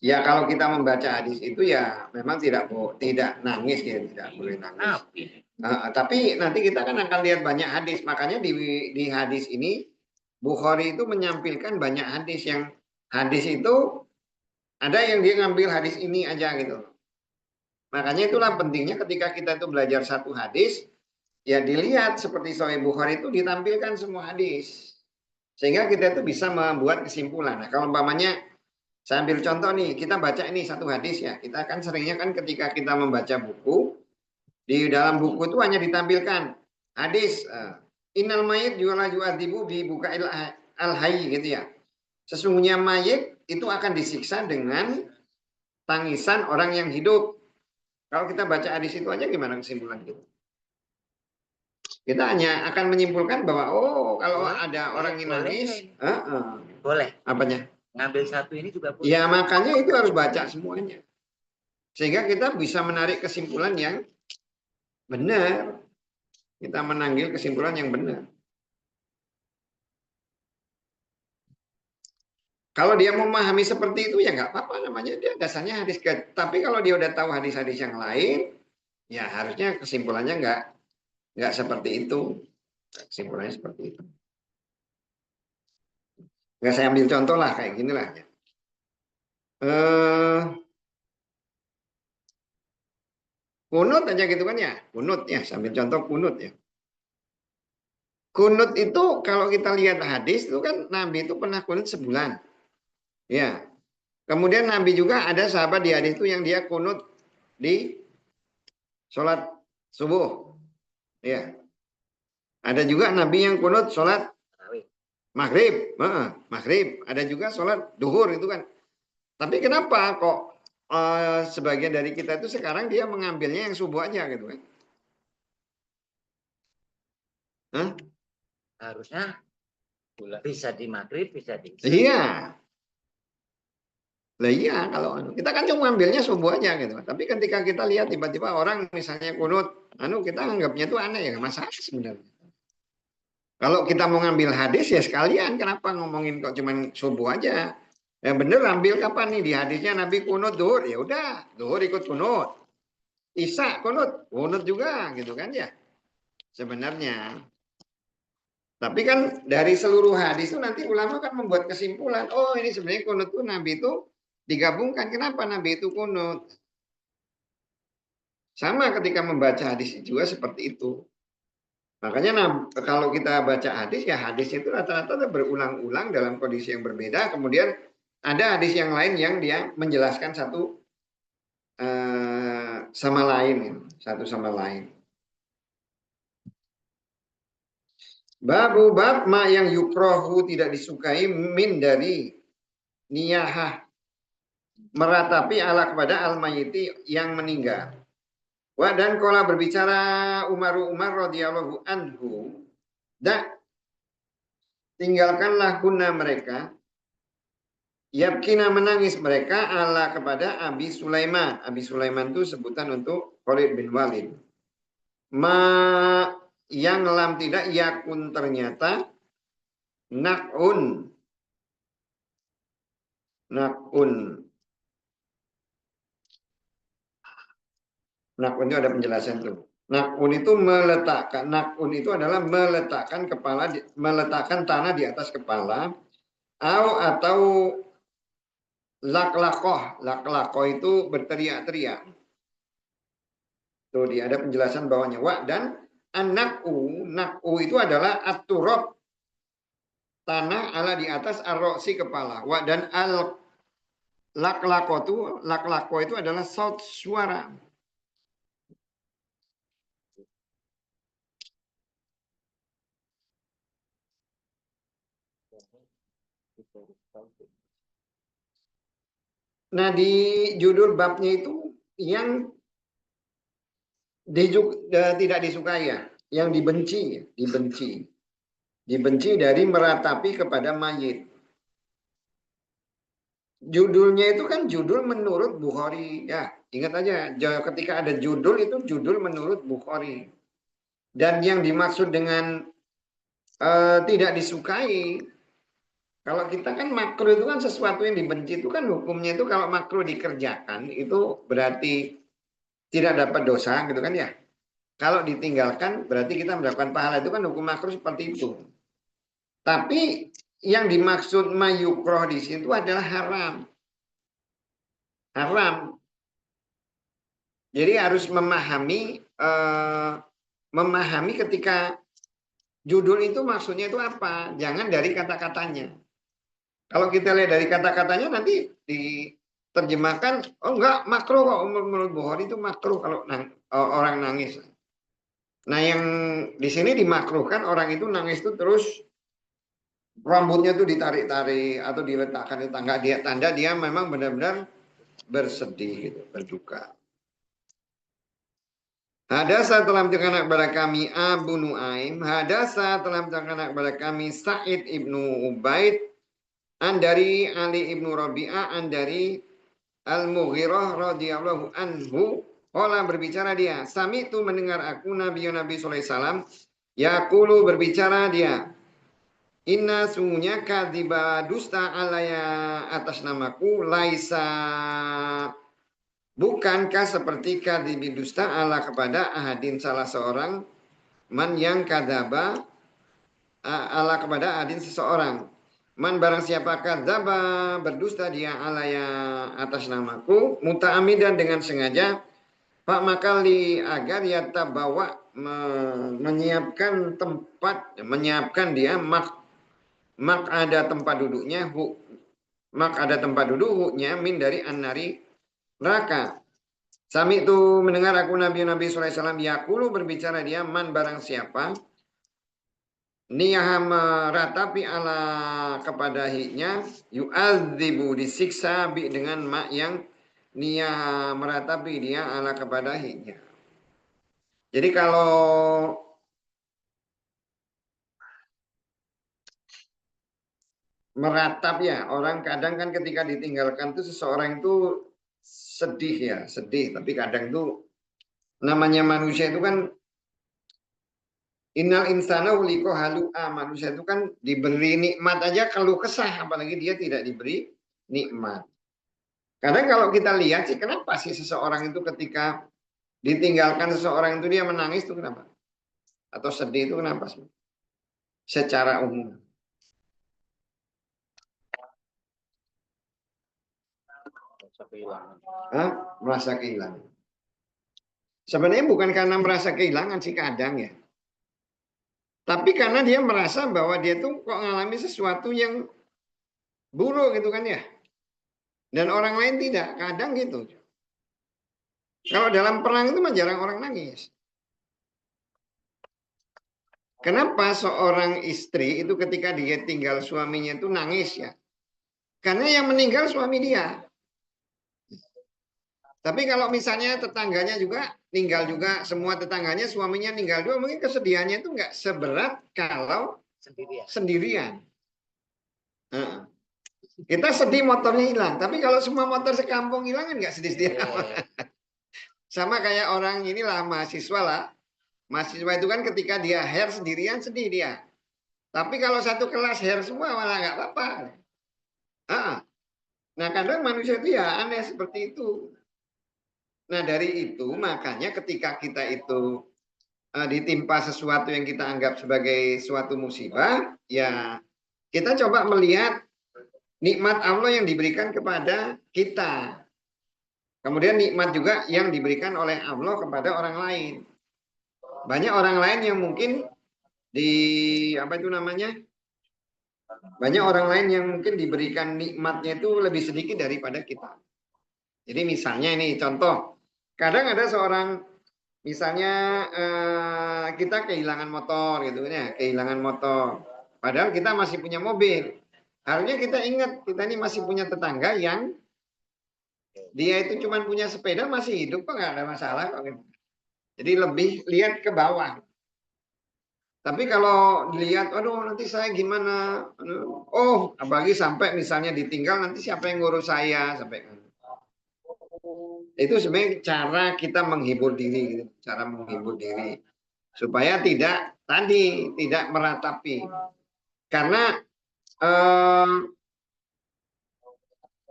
Ya kalau kita membaca hadis itu ya memang tidak nangis ya, tidak boleh nangis. Tapi nanti kita kan akan lihat banyak hadis. Makanya di hadis ini Bukhari itu menyampilkan banyak hadis yang hadis itu ada yang dia ngambil hadis ini aja gitu. Makanya itulah pentingnya ketika kita itu belajar satu hadis ya dilihat seperti Sahih Bukhari itu ditampilkan semua hadis. Sehingga kita itu bisa membuat kesimpulan. Nah, kalau umpamanya saya ambil contoh nih, kita baca ini satu hadis ya. Kita kan seringnya kan ketika kita membaca buku, di dalam buku itu hanya ditampilkan hadis innal mayit juala ju'adibu bi bukail al hayy gitu ya. Sesungguhnya mayit itu akan disiksa dengan tangisan orang yang hidup. Kalau kita baca hadis itu aja gimana kesimpulan kita? Kita hanya akan menyimpulkan bahwa kalau ada orang yang nangis, boleh. Apanya? Ngambil satu ini juga boleh. Ya makanya itu harus baca semuanya. Sehingga kita bisa menarik kesimpulan yang benar. Kita mengambil kesimpulan yang benar. Kalau dia memahami seperti itu ya nggak apa-apa namanya dia dasarnya hadis. Tapi kalau dia udah tahu hadis-hadis yang lain, ya harusnya kesimpulannya nggak seperti itu. Kesimpulannya seperti itu. Nggak saya ambil contoh lah kayak gini lah. Kunut aja gitu kan ya. Kunut ya, sambil contoh kunut ya. Kunut itu kalau kita lihat hadis itu kan Nabi itu pernah kunut sebulan. Ya. Kemudian Nabi juga ada sahabat di hadis itu yang dia kunut di sholat subuh. Ya. Ada juga Nabi yang kunut sholat maghrib. Maghrib. Ada juga sholat duhur itu kan. Tapi kenapa kok sebagian dari kita itu sekarang dia mengambilnya yang subuh aja gitu kan? Harusnya bisa di maghrib, bisa di. Iya. Lah iya kalau kita kan cuma ambilnya subuh aja gitu. Tapi ketika kita lihat tiba-tiba orang misalnya kunut, kita anggapnya itu aneh ya, masalah sebenarnya. Kalau kita mau ngambil hadis ya sekalian, kenapa ngomongin kok cuma subuh aja? Yang bener ambil kapan nih di hadisnya Nabi kunut duhur, ya udah duhur ikut kunut. Isya kunut juga gitu kan ya. Sebenarnya. Tapi kan dari seluruh hadis itu nanti ulama kan membuat kesimpulan, oh ini sebenarnya kunut itu Nabi itu digabungkan. Kenapa Nabi itu kunut? Sama ketika membaca hadis juga seperti itu. Makanya kalau kita baca hadis, ya hadis itu rata-rata berulang-ulang dalam kondisi yang berbeda. Kemudian ada hadis yang lain yang dia menjelaskan satu sama lain, satu sama lain. Babu bab ma yang yukrohu tidak disukai min dari niyahah meratapi ala kepada al-mayyiti yang meninggal. Wa dan kola berbicara Umar radhiyallahu anhu, tinggalkanlah guna mereka, yabkina menangis mereka ala kepada Abi Sulaiman. Abi Sulaiman itu sebutan untuk Khalid bin Walid. Ma yang lam tidak yakun ternyata nakun itu ada penjelasan tuh. Nakun itu meletakkan, nakun itu adalah meletakkan tanah di atas kepala, atau laklakoh itu berteriak-teriak. Tuh dia ada penjelasan bawahnya. Wa dan an-naq'u, naq'u itu adalah at-turab, tanah ala di atas ar-roksi kepala. Wa dan lak-lako itu adalah saut, suara. Nah, di judul babnya itu yang tidak disukai ya, yang dibenci dari meratapi kepada mayit. Judulnya itu kan judul menurut Bukhari ya, ingat aja ketika ada judul itu judul menurut Bukhari, dan yang dimaksud dengan tidak disukai, kalau kita kan makruh itu kan sesuatu yang dibenci itu kan hukumnya itu kalau makruh dikerjakan itu berarti tidak dapat dosa gitu kan ya. Kalau ditinggalkan berarti kita mendapatkan pahala, itu kan hukum makruh seperti itu. Tapi yang dimaksud mayukroh di situ adalah haram. Haram. Jadi harus memahami ketika judul itu maksudnya itu apa. Jangan dari kata-katanya. Kalau kita lihat dari kata-katanya nanti diterjemahkan, oh enggak makruh kok, menurut Bukhari itu makruh kalau orang nangis. Nah yang di sini dimakruhkan orang itu nangis itu terus rambutnya tuh ditarik-tarik atau diletakkan di tangga, dia tanda dia memang benar-benar bersedih gitu, berduka. Hadasa telah menceritakan kepada kami Abu Nuaim, hadasa telah menceritakan kepada kami Sa'id ibnu Ubaid, an dari Ali ibnu Rabi'ah, an dari Al-Mughirah radhiyallahu anhu, qala berbicara dia, sami itu mendengar aku Nabi sallallahu alaihi wasallam, yaqulu berbicara dia, inna sungguhnya kadziba dusta alaya atas namaku, laisa bukankah seperti kadzibi dusta ala kepada ahadin salah seorang, man yang kadzaba ala kepada ahadin seseorang. Man barang siapa kadzaba berdusta dia alaya atas namaku, muta'amidan dengan sengaja, Pak Makali agar ya tabawa menyiapkan tempat, menyiapkan dia mak ada tempat duduknya, mak ada tempat duduknya min dari an-nari neraka. Sami itu mendengar aku Nabi sallallahu alaihi wasallam yaqulu berbicara dia, man barang siapa niyah meratapi ala kepada hiknya, yu'adzibu disiksa bi dengan mak yang niyah meratapi dia ala kepada hiknya. Jadi kalau meratap ya, orang kadang kan ketika ditinggalkan itu seseorang itu sedih ya, sedih. Tapi kadang itu namanya manusia itu kan innal insana uliko halu'a, manusia itu kan diberi nikmat aja keluh kesah, apalagi dia tidak diberi nikmat. Kadang kalau kita lihat sih, kenapa sih seseorang itu ketika ditinggalkan seseorang itu dia menangis itu kenapa? Atau sedih itu kenapa sih? Secara umum. Merasa kehilangan. Sebenarnya bukan karena merasa kehilangan sih kadang ya. Tapi karena dia merasa bahwa dia tuh kok ngalami sesuatu yang buruk gitu kan ya. Dan orang lain tidak, kadang gitu. Kalau dalam perang itu mah jarang orang nangis. Kenapa seorang istri itu ketika dia tinggal suaminya itu nangis ya? Karena yang meninggal suami dia. Tapi kalau misalnya tetangganya juga tinggal juga, semua tetangganya suaminya tinggal juga, mungkin kesedihannya itu nggak seberat kalau sendirian. Kita sedih motornya hilang, tapi kalau semua motor sekampung hilang kan nggak sedih-sedih. Sama kayak orang inilah mahasiswa lah. Mahasiswa itu kan ketika dia hair sendirian sedih dia. Tapi kalau satu kelas hair semua malah nggak apa-apa. Nah kadang manusia itu ya aneh seperti itu. Nah dari itu makanya ketika kita itu ditimpa sesuatu yang kita anggap sebagai suatu musibah, ya kita coba melihat nikmat Allah yang diberikan kepada kita. Kemudian nikmat juga yang diberikan oleh Allah kepada orang lain. Banyak orang lain yang mungkin apa itu namanya? Banyak orang lain yang mungkin diberikan nikmatnya itu lebih sedikit daripada kita. Jadi misalnya ini contoh, kadang ada seorang misalnya kita kehilangan motor gitu ya, kehilangan motor. Padahal kita masih punya mobil. Harusnya kita ingat kita ini masih punya tetangga yang dia itu cuma punya sepeda masih hidup kok nggak ada masalah kok. Jadi lebih lihat ke bawah. Tapi kalau dilihat, aduh nanti saya gimana? Oh, apalagi sampai misalnya ditinggal nanti siapa yang ngurus saya sampai kan. Itu sebenarnya cara kita menghibur diri, gitu. Cara menghibur diri supaya tidak meratapi. Karena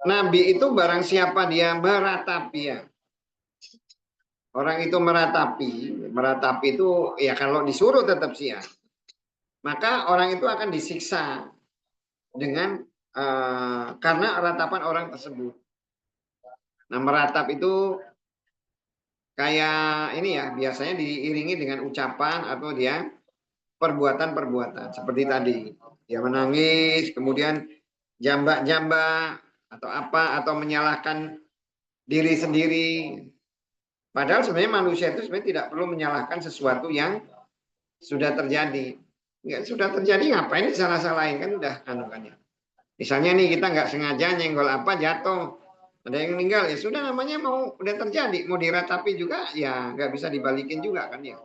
Nabi itu barang siapa dia meratapi ya. Orang itu meratapi itu ya kalau disuruh tetap sih ya. Maka orang itu akan disiksa dengan karena ratapan orang tersebut. Nah, meratap itu kayak ini ya, biasanya diiringi dengan ucapan atau dia perbuatan-perbuatan seperti tadi. Dia menangis, kemudian jambak-jambak atau apa atau menyalahkan diri sendiri. Padahal sebenarnya manusia itu sebenarnya tidak perlu menyalahkan sesuatu yang sudah terjadi. Nggak sudah terjadi ngapain disalah-salahin kan udah anukannya. Misalnya nih kita nggak sengaja nyenggol apa jatuh, ada yang meninggal ya sudah namanya mau udah terjadi mau diratapi juga ya nggak bisa dibalikin juga kan ya.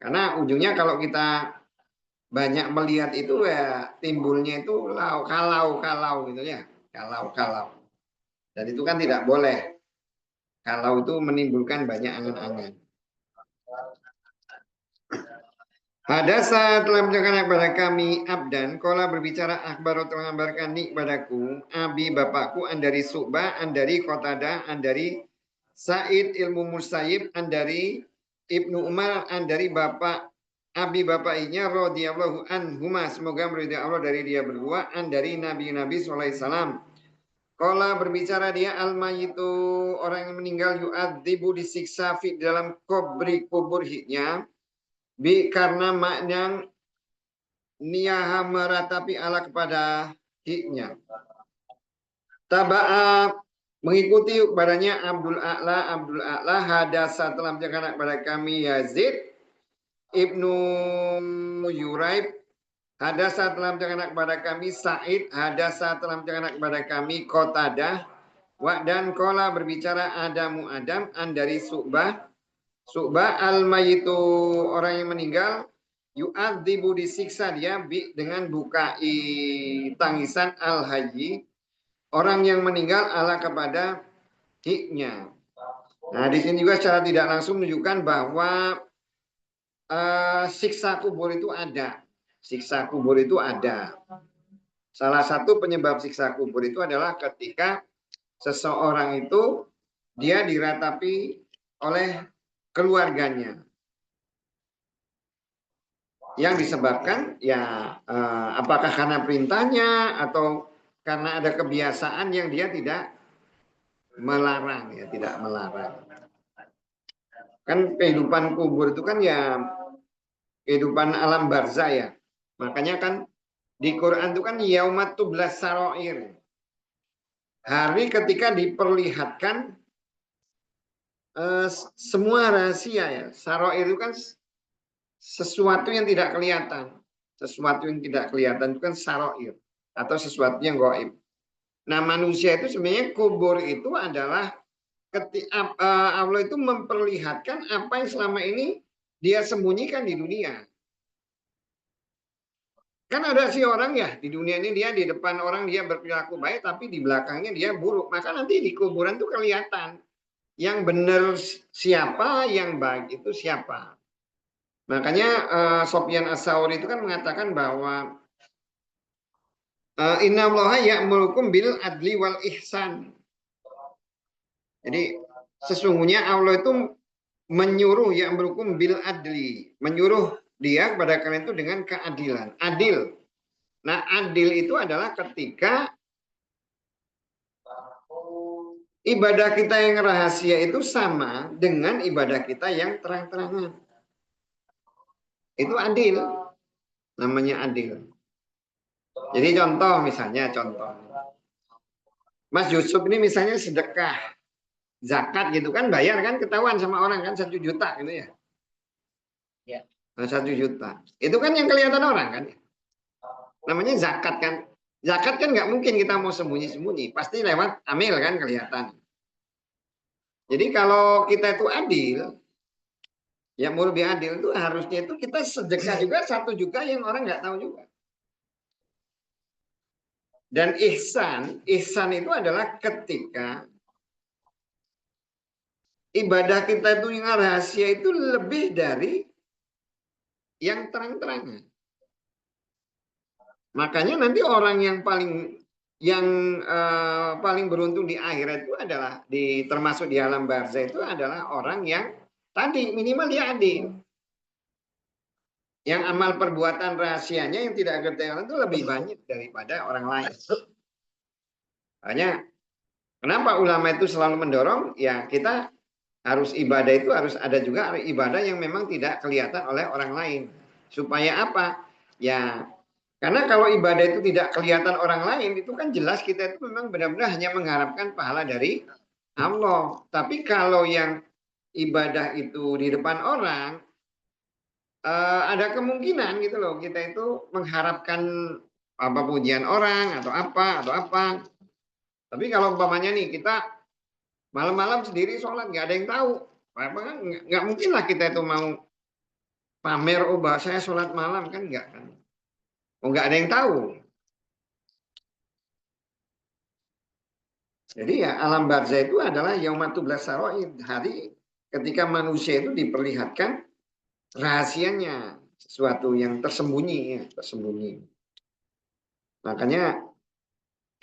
Karena ujungnya kalau kita banyak melihat itu ya timbulnya itu kalau gitu ya kalau dan itu kan tidak boleh kalau itu menimbulkan banyak angan-angan. Hadasa telah menceritakan kepada kami abdan, kola berbicara akbar telah mengabarkan ni padaku, abi bapakku andari Su'bah, andari Qatadah, andari Sa'id ilmu Musayyib, andari Ibnu Umar, andari bapak abi bapaknya radhiyallahu anhuma, semoga meridai Allah dari dia berdua, andari Nabi sallallahu alaihi wasallam. Kola berbicara dia al-mayitu orang yang meninggal yu'adzibu disiksa fi dalam kubur hidnya. Karena makna niyaha meratapi ala kepada hiknya. Taba'a mengikuti kepadanya Abdul A'la hadasa telah menceritakan kepada kami Yazid Ibnu Yuraib hadasa telah menceritakan kepada kami Sa'id hadasa telah menceritakan kepada kami Qatadah dan kola berbicara Adam dari Su'bah al-mayitu orang yang meninggal yu'adzibu disiksa dia dengan bukai tangisan al-hayyi orang yang meninggal ala kepada hiknya. Nah, di sini juga secara tidak langsung menunjukkan bahwa siksa kubur itu ada. Siksa kubur itu ada. Salah satu penyebab siksa kubur itu adalah ketika seseorang itu dia diratapi oleh keluarganya yang disebabkan ya apakah karena perintahnya atau karena ada kebiasaan yang dia tidak melarang ya tidak melarang kan kehidupan kubur itu kan ya kehidupan alam barzah ya makanya kan di Quran itu kan yaumat tublas saroir hari ketika diperlihatkan semua rahasia ya saroir itu kan sesuatu yang tidak kelihatan. Sesuatu yang tidak kelihatan itu kan saroir. Atau sesuatu yang gaib. Nah manusia itu sebenarnya kubur itu adalah Allah itu memperlihatkan apa yang selama ini dia sembunyikan di dunia. Kan ada si orang ya di dunia ini dia di depan orang dia berperilaku baik tapi di belakangnya dia buruk. Maka nanti di kuburan itu kelihatan. Yang benar siapa, yang baik itu siapa. Makanya Sofyan As-Sauri itu kan mengatakan bahwa innallaha ya'murukum bil adli wal ihsan. Jadi sesungguhnya Allah itu menyuruh ya'murukum bil adli, menyuruh dia kepada kalian itu dengan keadilan, adil. Nah, adil itu adalah ketika ibadah kita yang rahasia itu sama dengan ibadah kita yang terang-terangan. Itu adil. Namanya adil. Jadi misalnya contoh. Mas Yusuf ini misalnya sedekah, zakat gitu kan, bayar kan, ketahuan sama orang kan 1 juta gitu ya. Ya. 1 juta. Itu kan yang kelihatan orang kan. Namanya zakat kan. Zakat kan nggak mungkin kita mau sembunyi-sembunyi. Pasti lewat amil kan kelihatan. Jadi kalau kita itu adil, ya mau lebih adil itu harusnya itu kita sedekah juga 1 juta yang orang nggak tahu juga. Dan ihsan itu adalah ketika ibadah kita itu yang rahasia itu lebih dari yang terang-terangan. Makanya nanti orang yang paling beruntung di akhirat itu adalah termasuk di alam barzah itu adalah orang yang tadi minimal dia adil. Yang amal perbuatan rahasianya yang tidak ketahuan itu lebih banyak daripada orang lain. Makanya kenapa ulama itu selalu mendorong ya kita harus ibadah itu harus ada juga ibadah yang memang tidak kelihatan oleh orang lain. Supaya apa? Ya karena kalau ibadah itu tidak kelihatan orang lain itu kan jelas kita itu memang benar-benar hanya mengharapkan pahala dari Allah. Tapi kalau yang ibadah itu di depan orang ada kemungkinan gitu loh kita itu mengharapkan apa pujian orang atau apa. Tapi kalau umpamanya nih kita malam-malam sendiri sholat nggak ada yang tahu, nggak mungkin lah kita itu mau pamer saya sholat malam kan nggak kan, nggak ada yang tahu. Jadi ya alam barzah itu adalah yaumatublas sarair, hari ketika manusia itu diperlihatkan rahasianya, sesuatu yang tersembunyi. Makanya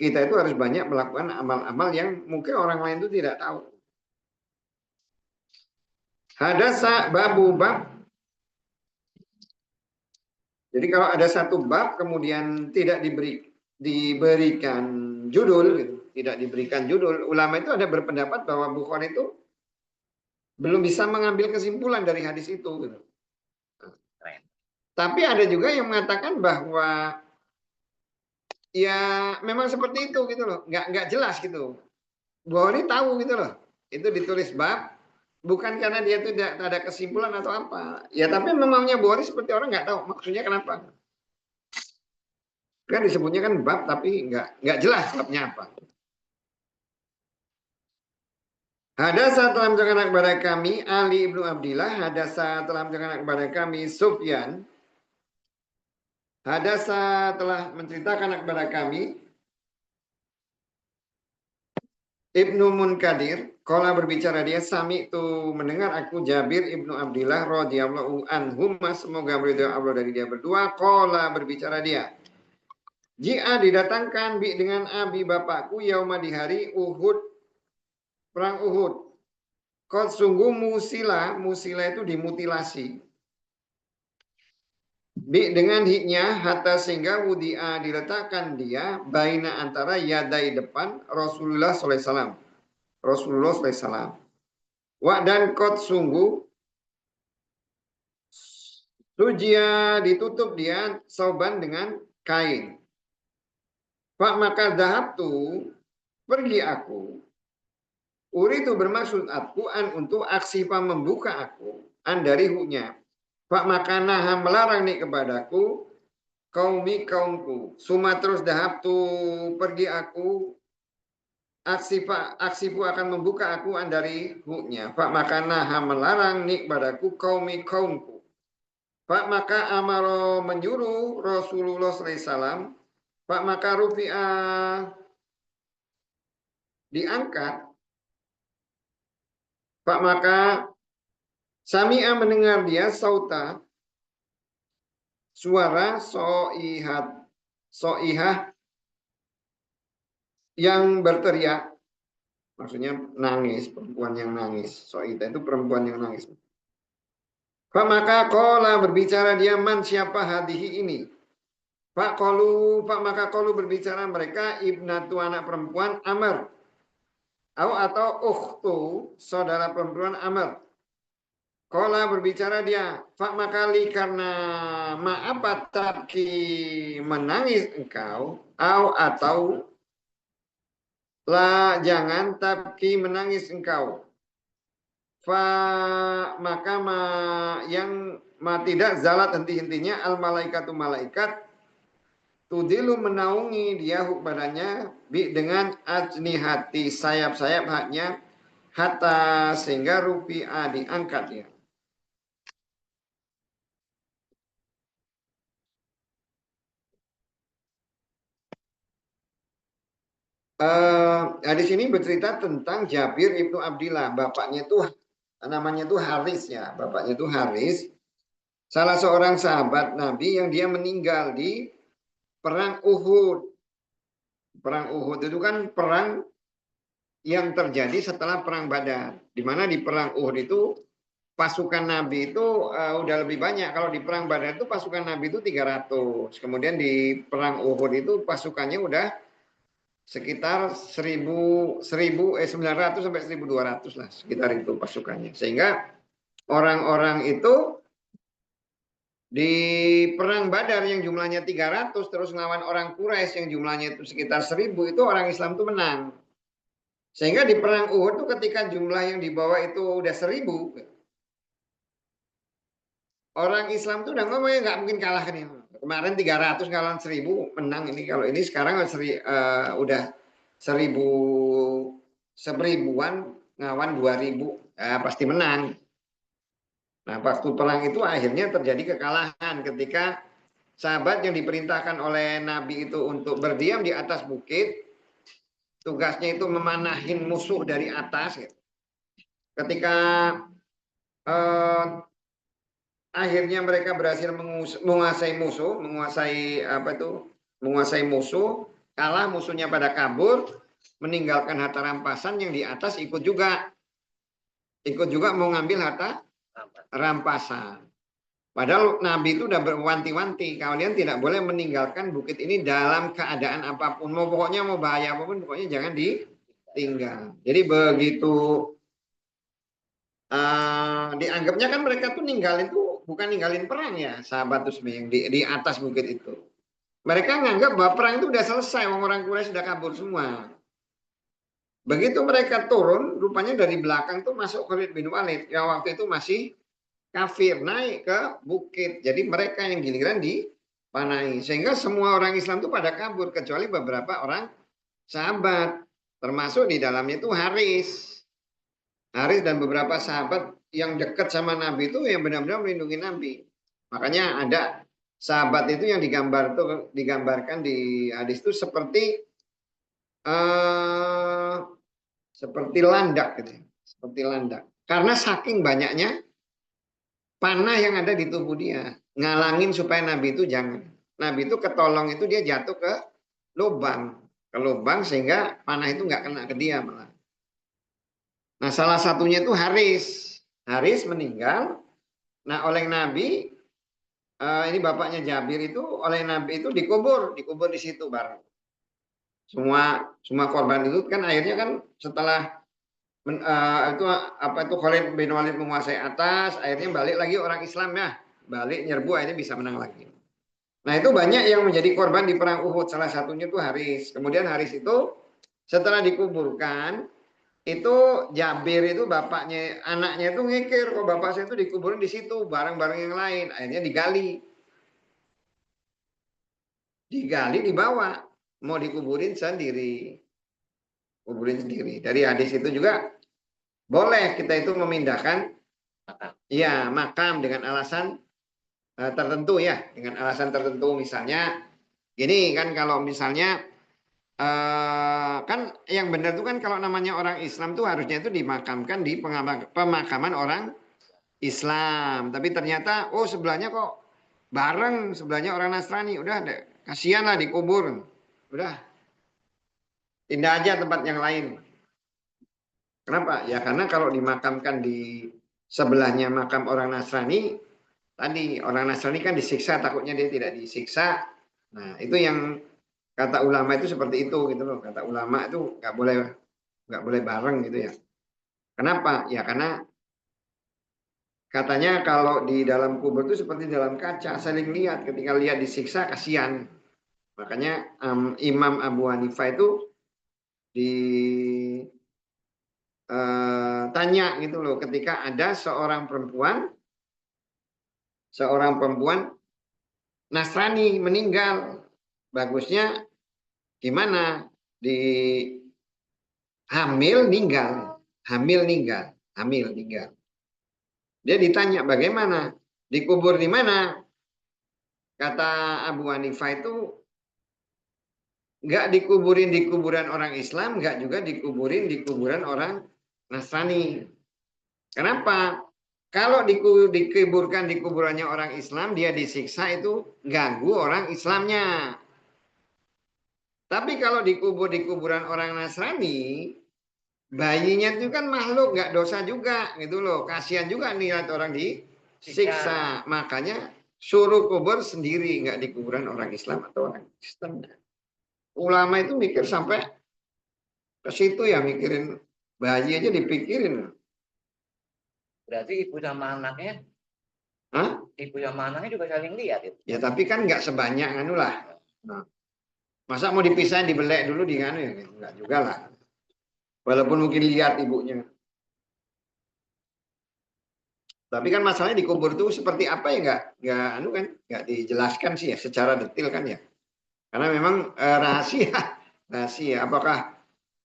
kita itu harus banyak melakukan amal-amal yang mungkin orang lain itu tidak tahu. Hadasa babu bab. Jadi kalau ada satu bab kemudian tidak diberikan judul, gitu, tidak diberikan judul, ulama itu ada berpendapat bahwa Bukhari itu belum bisa mengambil kesimpulan dari hadis itu. Gitu. Tapi ada juga yang mengatakan bahwa ya memang seperti itu gitu loh, nggak jelas gitu. Bukhari tahu gitu loh, itu ditulis bab bukan karena dia itu tidak ada kesimpulan atau apa. Ya tapi memangnya Bukhari seperti orang nggak tahu maksudnya kenapa. Kan disebutnya kan bab tapi nggak jelas babnya apa. Hadasa telah menceritakan kepada kami Ali ibnu Abdillah. Hadasa telah menceritakan kepada kami Sufyan. Hadasa telah menceritakan kepada kami Ibnu Munkadir. Qala berbicara dia, sami itu mendengar aku Jabir ibnu Abdillah radhiyallahu anhuma, semoga beridho Allah dari dia berdua. Qala berbicara dia, Jia didatangkan bi dengan abi bapakku yauma di hari Uhud, perang Uhud. Kau sungguh musila itu dimutilasi. Bi dengan hiknya hatta sehingga wudi'a diletakkan dia baina antara yadai depan Rasulullah SAW. Rasulullah SAW. Wa dan kot sungguh sujia ditutup dia sauban dengan kain. Pak maka dahab tu pergi aku. Uri itu bermaksud aku untuk aksifa membuka aku an dari huknya. Pak maka naha melarang nih kepadaku kaumku. Suma terus dahab tu pergi aku aksifu akan membuka aku dari huknya. Pak maka naha melarang nih kepadaku kaumku. Pak maka amaro menyuruh Rasulullah SAW. Pak maka rufi'ah diangkat. Pak maka Sami'a mendengar dia sauta suara soihah yang berteriak, maksudnya nangis, perempuan yang nangis. Soihah itu perempuan yang nangis. Pak maka kola berbicara dia, man siapa hadihi ini? Pak maka kolu berbicara mereka ibnatu anak perempuan Amr. atau ukhtu, saudara perempuan Amr. Kola berbicara dia, Fak makali karena apa tabki menangis engkau, atau la jangan tabki menangis engkau. Fa maka yang tidak zalat henti-hentinya al malaikatu malaikat tudilu menaungi dia badannya dengan ajnihati sayap-sayap haknya hatta sehingga rupiah diangkat ya. Di sini bercerita tentang Jabir ibnu Abdillah, bapaknya itu namanya itu Haris ya, bapaknya itu Haris, salah seorang sahabat Nabi yang dia meninggal di perang Uhud. Perang Uhud itu kan perang yang terjadi setelah perang Badar, di mana di perang Uhud itu pasukan Nabi itu udah lebih banyak. Kalau di perang Badar itu pasukan Nabi itu 300, kemudian di perang Uhud itu pasukannya udah sekitar 900 sampai 1.200 lah, sekitar itu pasukannya. Sehingga orang-orang itu di perang Badar yang jumlahnya 300 terus melawan orang Quraisy yang jumlahnya itu sekitar 1.000, itu orang Islam itu menang. Sehingga di perang Uhud itu ketika jumlah yang dibawa itu udah 1.000, orang Islam itu udah ngomongnya nggak mungkin kalah nih. Kemarin 300 ngalahin 1.000 menang ini. Kalau ini sekarang udah 1000-an ngawan 2.000, pasti menang. Nah, waktu perang itu akhirnya terjadi kekalahan ketika sahabat yang diperintahkan oleh Nabi itu untuk berdiam di atas bukit, tugasnya itu memanahin musuh dari atas. Ketika akhirnya mereka berhasil menguasai musuh, kalah, musuhnya pada kabur, meninggalkan harta rampasan, yang di atas ikut juga mau ngambil harta rampasan. Padahal Nabi itu udah berwanti-wanti, kalian tidak boleh meninggalkan bukit ini dalam keadaan apapun, mau bahaya apapun, pokoknya jangan ditinggal. Jadi begitu dianggapnya kan mereka tuh ninggalin tuh bukan ninggalin perang ya, sahabat tuh yang di atas bukit itu. Mereka nganggap bahwa perang itu udah selesai, orang Quraisy sudah kabur semua. Begitu mereka turun, rupanya dari belakang tuh masuk Khalid bin Walid yang waktu itu masih kafir, naik ke bukit. Jadi mereka yang giliran dipanai. Sehingga semua orang Islam itu pada kabur kecuali beberapa orang sahabat. Termasuk di dalamnya itu Haris dan beberapa sahabat yang dekat sama Nabi itu yang benar-benar melindungi Nabi. Makanya ada sahabat itu yang digambarkan di hadis itu seperti landak gitu. Seperti landak. Karena saking banyaknya panah yang ada di tubuh dia, ngalangin supaya Nabi itu jangan. Nabi itu ketolong itu dia jatuh ke lubang sehingga panah itu nggak kena ke dia malah. Nah, salah satunya itu Haris meninggal. Nah, oleh Nabi, ini bapaknya Jabir itu oleh Nabi itu dikubur di situ bareng. Semua korban itu kan akhirnya kan setelah Khalid bin Walid menguasai atas, akhirnya balik lagi orang Islam ya, balik nyerbu, akhirnya bisa menang lagi. Nah, itu banyak yang menjadi korban di perang Uhud, salah satunya itu Haris. Kemudian Haris itu setelah dikuburkan, itu Jabir itu bapaknya, anaknya itu ngikir, kok bapak saya itu dikuburin di situ bareng-bareng yang lain. Akhirnya digali dibawa, mau dikuburin sendiri. Dari hadis itu juga boleh kita itu memindahkan ya makam dengan alasan tertentu ya, dengan alasan tertentu. Misalnya gini kan, kalau misalnya kan yang benar itu kan kalau namanya orang Islam tuh harusnya itu dimakamkan di pemakaman orang Islam. Tapi ternyata sebelahnya kok bareng, sebelahnya orang Nasrani, udah kasihan lah dikubur, udah pindah aja tempat yang lain. Kenapa? Ya karena kalau dimakamkan di sebelahnya makam orang Nasrani, tadi orang Nasrani kan disiksa, takutnya dia tidak disiksa. Nah, itu yang kata ulama itu seperti itu gitu loh. Kata ulama itu nggak boleh nggak boleh bareng gitu ya. Kenapa? Ya karena katanya kalau di dalam kubur itu seperti dalam kaca, saling lihat. Ketika lihat disiksa, kasihan. Makanya Imam Abu Hanifah itu ditanya gitu loh, ketika ada seorang perempuan Nasrani meninggal, bagusnya gimana? Di hamil ninggal. Dia ditanya bagaimana? Dikubur di mana? Kata Abu Hanifah itu nggak dikuburin di kuburan orang Islam, nggak juga dikuburin di kuburan orang Nasrani. Kenapa? Kalau dikuburkan di kuburannya orang Islam, dia disiksa itu ganggu orang Islamnya. Tapi kalau dikubur di kuburan orang Nasrani, bayinya itu kan makhluk, nggak dosa juga gitu loh. Kasihan juga nih lihat orang disiksa. Makanya suruh kubur sendiri, nggak di kuburan orang Islam atau orang Kristen. Ulama itu mikir sampai ke situ ya, mikirin bayi aja dipikirin. Berarti ibu sama anaknya, Hah? ibu sama anaknya juga saling lihat itu. Ya tapi kan nggak sebanyak anu lah. Nah, masa mau dipisahin dibelek dulu di anu ya? Enggak juga lah. Walaupun mungkin lihat ibunya. Tapi kan masalahnya dikubur itu seperti apa ya, nggak anu kan, nggak dijelaskan sih ya secara detail kan ya. Karena memang rahasia, rahasia. Apakah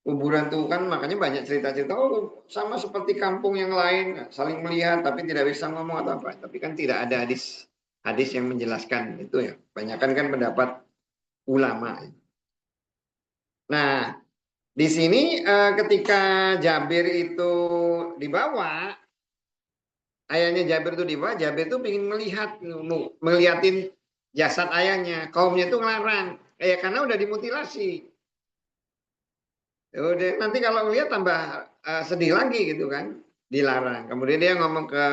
kuburan tuh kan makanya banyak cerita-cerita, oh sama seperti kampung yang lain, saling melihat tapi tidak bisa ngomong atau apa. Tapi kan tidak ada hadis yang menjelaskan itu ya. Banyakan kan pendapat ulama. Nah, di sini ketika Jabir itu dibawa, ayahnya Jabir itu dibawa, Jabir itu ingin melihatin jasad ayahnya. Kaumnya itu ngelarang, karena udah dimutilasi. Udah, nanti kalau melihat tambah sedih lagi gitu kan, dilarang. Kemudian dia ngomong ke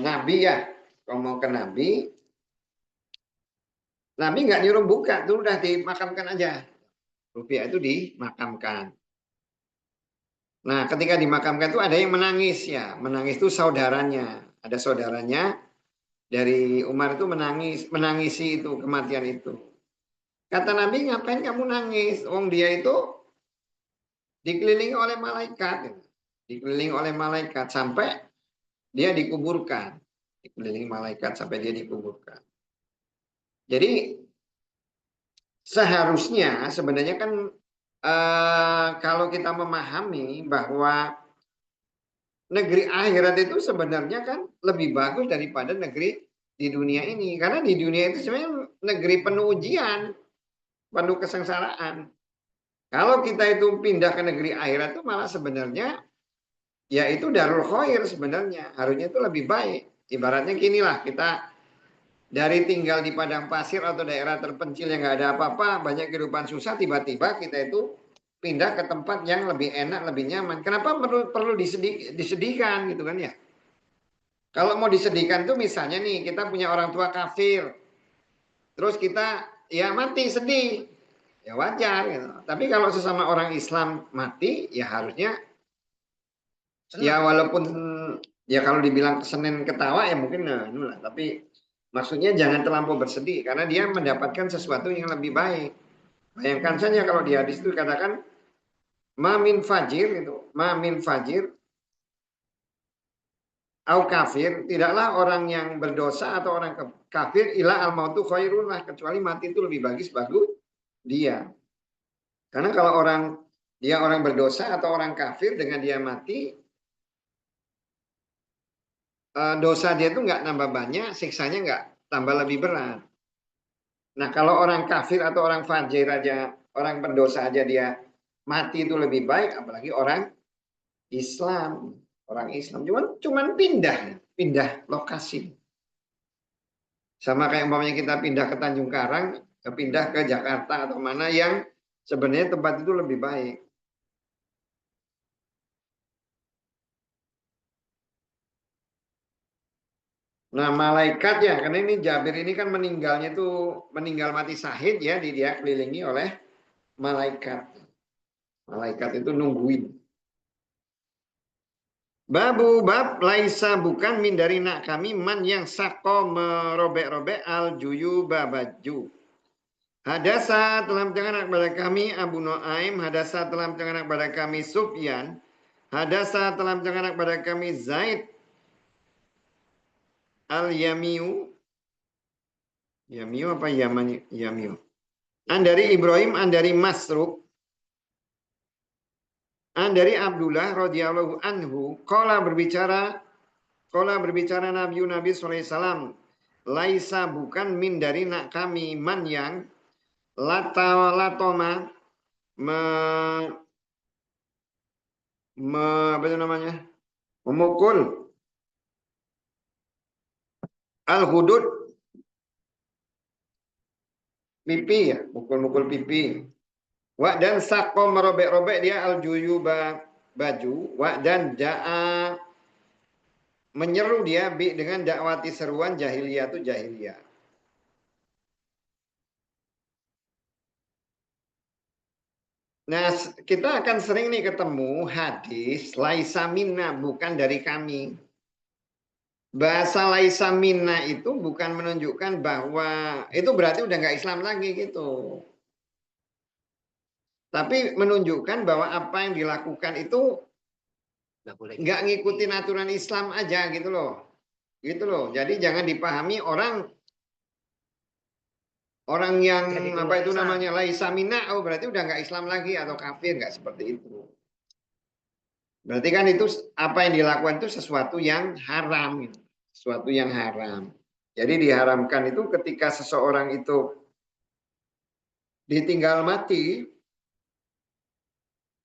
Nabi ya, ngomong ke Nabi. Nabi nggak nyuruh buka, tuh udah dimakamkan aja. Rupiah itu dimakamkan. Nah, ketika dimakamkan itu ada yang menangis ya. Menangis itu saudaranya. Ada saudaranya dari Umar itu menangisi itu kematian itu. Kata Nabi, ngapain kamu nangis? Wong dia itu dikelilingi oleh malaikat. Dikelilingi oleh malaikat sampai dia dikuburkan. Dikelilingi malaikat sampai dia dikuburkan. Jadi seharusnya sebenarnya kan kalau kita memahami bahwa negeri akhirat itu sebenarnya kan lebih bagus daripada negeri di dunia ini. Karena di dunia itu sebenarnya negeri penuh ujian, penuh kesengsaraan. Kalau kita itu pindah ke negeri akhirat itu malah sebenarnya ya itu darul khair sebenarnya. Harusnya itu lebih baik. Ibaratnya ginilah, kita dari tinggal di padang pasir atau daerah terpencil yang nggak ada apa-apa, banyak kehidupan susah, tiba-tiba kita itu pindah ke tempat yang lebih enak, lebih nyaman. Kenapa perlu disedihkan gitu kan ya? Kalau mau disedihkan tuh misalnya nih kita punya orang tua kafir, terus kita ya mati sedih, ya wajar gitu. Tapi kalau sesama orang Islam mati, ya harusnya ya walaupun ya kalau dibilang Senin ketawa ya mungkin lah. Tapi maksudnya jangan terlampau bersedih karena dia mendapatkan sesuatu yang lebih baik. Bayangkan saja kalau di hadis itu katakan mamin fajir itu, mamin fajir au kafir, tidaklah orang yang berdosa atau orang kafir ila al mautu khairun lah, kecuali mati itu lebih bagus dia. Karena kalau dia orang berdosa atau orang kafir dengan dia mati, dosa dia itu nggak nambah banyak, siksanya nggak tambah lebih berat. Nah kalau orang kafir atau orang fajir aja, orang berdosa aja dia mati itu lebih baik, apalagi orang Islam, orang Islam cuman pindah lokasi. Sama kayak umpamanya kita pindah ke Tanjung Karang, pindah ke Jakarta atau mana yang sebenarnya tempat itu lebih baik. Nah malaikat ya, karena ini Jabir ini kan meninggalnya itu meninggal mati syahid ya, dia kelilingi oleh malaikat. Malaikat itu nungguin. Babu bab laisa bukan min dari nak kami man yang sako merobek-robek al juyu babaju. Hadasa telah menceritakan kepada kami Abu Nuaim, hadasa telah menceritakan kepada kami Sufyan, hadasa telah menceritakan kepada kami Zaid al-Yamiu. Yamiu apa Yamiu? An dari Ibrahim, an dari Masruk, an dari Abdullah radhiyallahu anhu, qala berbicara Nabi sallallahu alaihi wasallam, laisa bukan min dari nak kami man yang latoma apa itu namanya? Memukul al-hudud pipi ya, mukul-mukul pipi. Wa dan sako merobek-robek dia al-juyuba baju, wa dan jaa menyeru dia dengan dakwati seruan jahiliyah itu jahiliyah. Nah, kita akan sering nih ketemu hadis laisa minna bukan dari kami. Bahasa laisa minna itu bukan menunjukkan bahwa itu berarti udah nggak Islam lagi gitu. Tapi menunjukkan bahwa apa yang dilakukan itu nggak ngikutin aturan Islam aja gitu loh. Gitu loh. Jadi jangan dipahami orang yang apa itu namanya laisa minna, oh berarti udah nggak Islam lagi atau kafir, nggak seperti itu. Berarti kan itu apa yang dilakukan itu sesuatu yang haram gitu. Sesuatu yang haram. Jadi diharamkan itu ketika seseorang itu ditinggal mati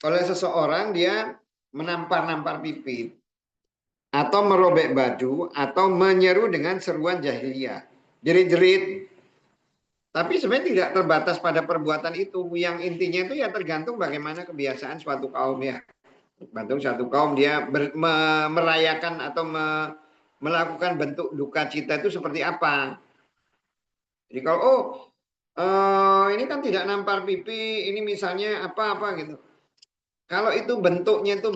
oleh seseorang, dia menampar-nampar pipi atau merobek baju atau menyeru dengan seruan jahiliyah, jerit-jerit. Tapi sebenarnya tidak terbatas pada perbuatan itu. Yang intinya itu ya tergantung bagaimana kebiasaan suatu kaum ya. Tergantung suatu kaum dia merayakan atau melakukan bentuk duka cita itu seperti apa. Jadi kalau ini kan tidak nampar pipi, ini misalnya apa-apa gitu. Kalau itu bentuknya itu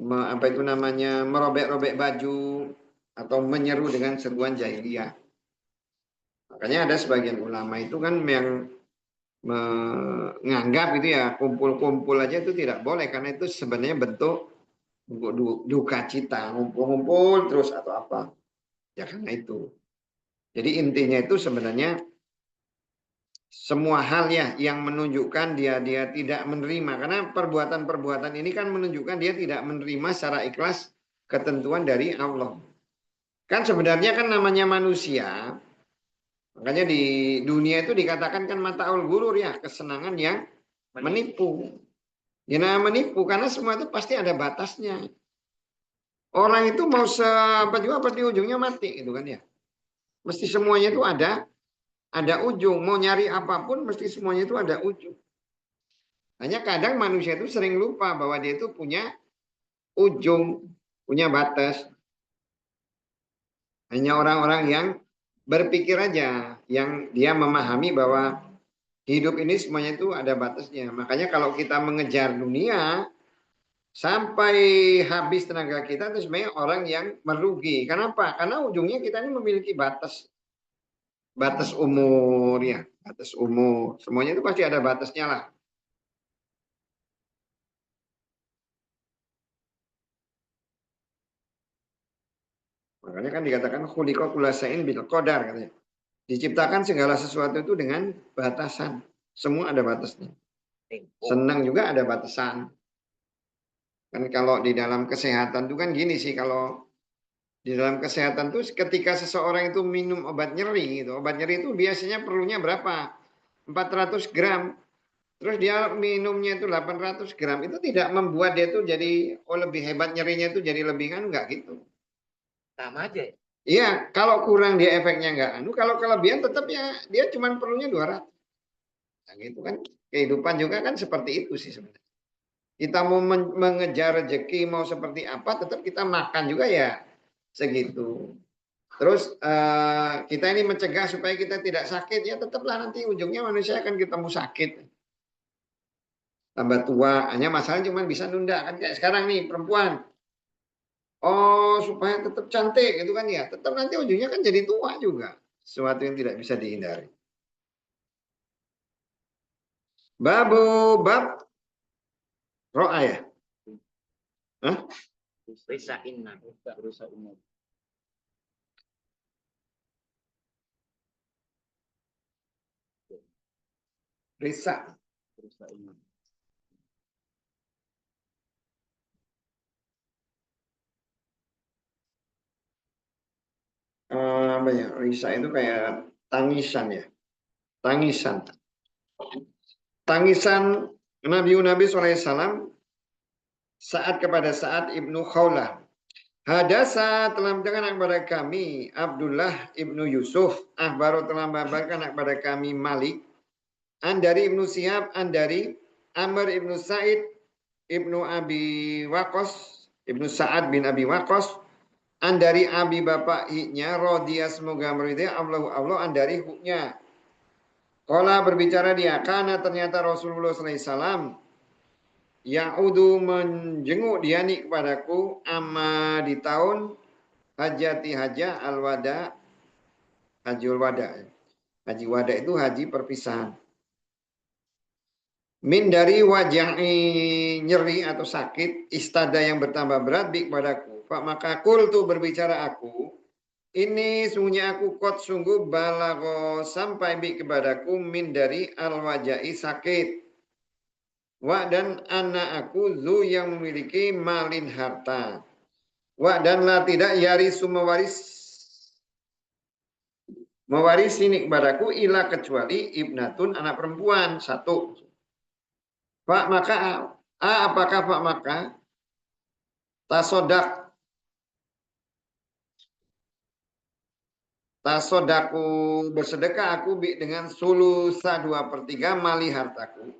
apa itu namanya merobek-robek baju atau menyeru dengan seruan jahiliyah. Makanya ada sebagian ulama itu kan yang menganggap itu ya kumpul-kumpul aja itu tidak boleh karena itu sebenarnya bentuk duka cita, ngumpul-ngumpul terus atau apa. Ya karena itu. Jadi intinya itu sebenarnya semua hal ya yang menunjukkan dia tidak menerima, karena perbuatan-perbuatan ini kan menunjukkan dia tidak menerima secara ikhlas ketentuan dari Allah. Kan sebenarnya kan namanya manusia, makanya di dunia itu dikatakan kan mata'ul ghurur ya, kesenangan yang menipu. Ya menipu karena semua itu pasti ada batasnya. Orang itu mau apa juga pasti ujungnya mati gitu kan ya. Mesti semuanya itu ada ujung. Mau nyari apapun mesti semuanya itu ada ujung. Hanya kadang manusia itu sering lupa bahwa dia itu punya ujung, punya batas. Hanya orang-orang yang berpikir aja, yang dia memahami bahwa hidup ini semuanya itu ada batasnya. Makanya kalau kita mengejar dunia sampai habis tenaga kita itu sebenarnya orang yang merugi. Kenapa? Karena ujungnya kita ini memiliki batas umur ya, batas umur. Semuanya itu pasti ada batasnya lah. Makanya kan dikatakan khuliqa kulla syai'in bil qadar katanya. Diciptakan segala sesuatu itu dengan batasan. Semua ada batasnya. Senang juga ada batasan. Kan kalau di dalam kesehatan itu kan gini sih, kalau di dalam kesehatan tuh ketika seseorang itu minum obat nyeri gitu. Obat nyeri itu biasanya perlunya berapa? 400 gram. Terus dia minumnya itu 800 gram. Itu tidak membuat dia itu jadi lebih hebat nyerinya itu jadi lebih kan enggak gitu. Sama aja. Iya, kalau kurang dia efeknya enggak anu, kalau kelebihan tetap ya dia cuma perlunya 200. Nah, gitu kan kehidupan juga kan seperti itu sih sebenarnya. Kita mau mengejar rezeki mau seperti apa, tetap kita makan juga ya segitu. Terus kita ini mencegah supaya kita tidak sakit, ya tetaplah nanti ujungnya manusia akan ketemu sakit. Tambah tua, hanya masalah cuma bisa nunda kan kayak sekarang nih perempuan. Oh supaya tetap cantik gitu kan ya, tetap nanti ujungnya kan jadi tua juga. Sesuatu yang tidak bisa dihindari. Bab ro'a ya? Hah? Risa inna. Risa. Apa ya? Risa itu kayak tangisan ya. Tangisan. Tangisan Nabi SAW saat kepada saat Ibnu Khawlah. Hadasa telah mendengar kepada kami Abdullah Ibnu Yusuf. Baru telah mengabarkan kepada kami Malik. Dari Ibnu Syihab, dari Amr Ibnu Sa'id, Ibnu Abi Waqqas, Ibnu Sa'ad bin Abi Waqqas, dari abi bapaknya Rodiyah semoga meridai Allah dari huknya. Kala berbicara dia, karena ternyata Rasulullah SAW Ya'udu menjenguk dia nih kepadaku amma di tahun hajati haja al-wada, haji al-wada. Haji wada itu haji perpisahan. Min dari wajah nyeri atau sakit istada yang bertambah berat bi kepadaku. Pak maka kul tuh berbicara aku. Ini sungguhnya aku kot sungguh balago sampai bi kepadaku min dari al wajai sakit. Wa dan anak aku zu yang memiliki malin harta. Wa dan la tidak yarisu mewaris ini kepadaku ilah kecuali ibnatun anak perempuan satu. Pak maka apakah Pak maka tasodaku bersedekah aku dengan sulusa 2/3 mali hartaku.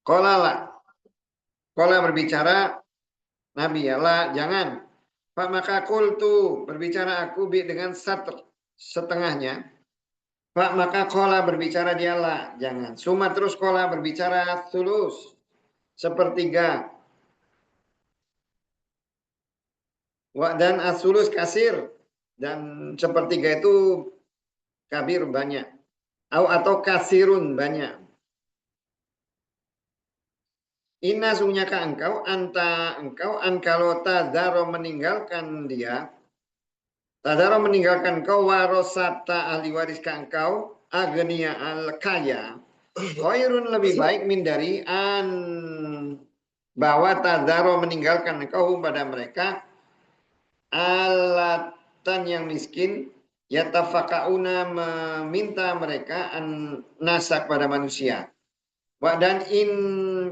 Kola berbicara Nabi Allah jangan. Pak maka kultu berbicara aku dengan setengahnya. Pak maka kola berbicara dialah jangan. Suma terus kola berbicara sulus 1/3. Dan asulus kasir dan 1/3 itu kabir banyak. Atau kasirun banyak. Inna sungguhnya engkau kalau tadaro meninggalkan dia. Tadaro meninggalkan kau warosata ahli waris engkau agnia al kaya. Khairun lebih baik min dari bahwa tadaro meninggalkan engkau pada mereka alatan yang miskin yatafakauna meminta mereka nasak pada manusia. Dan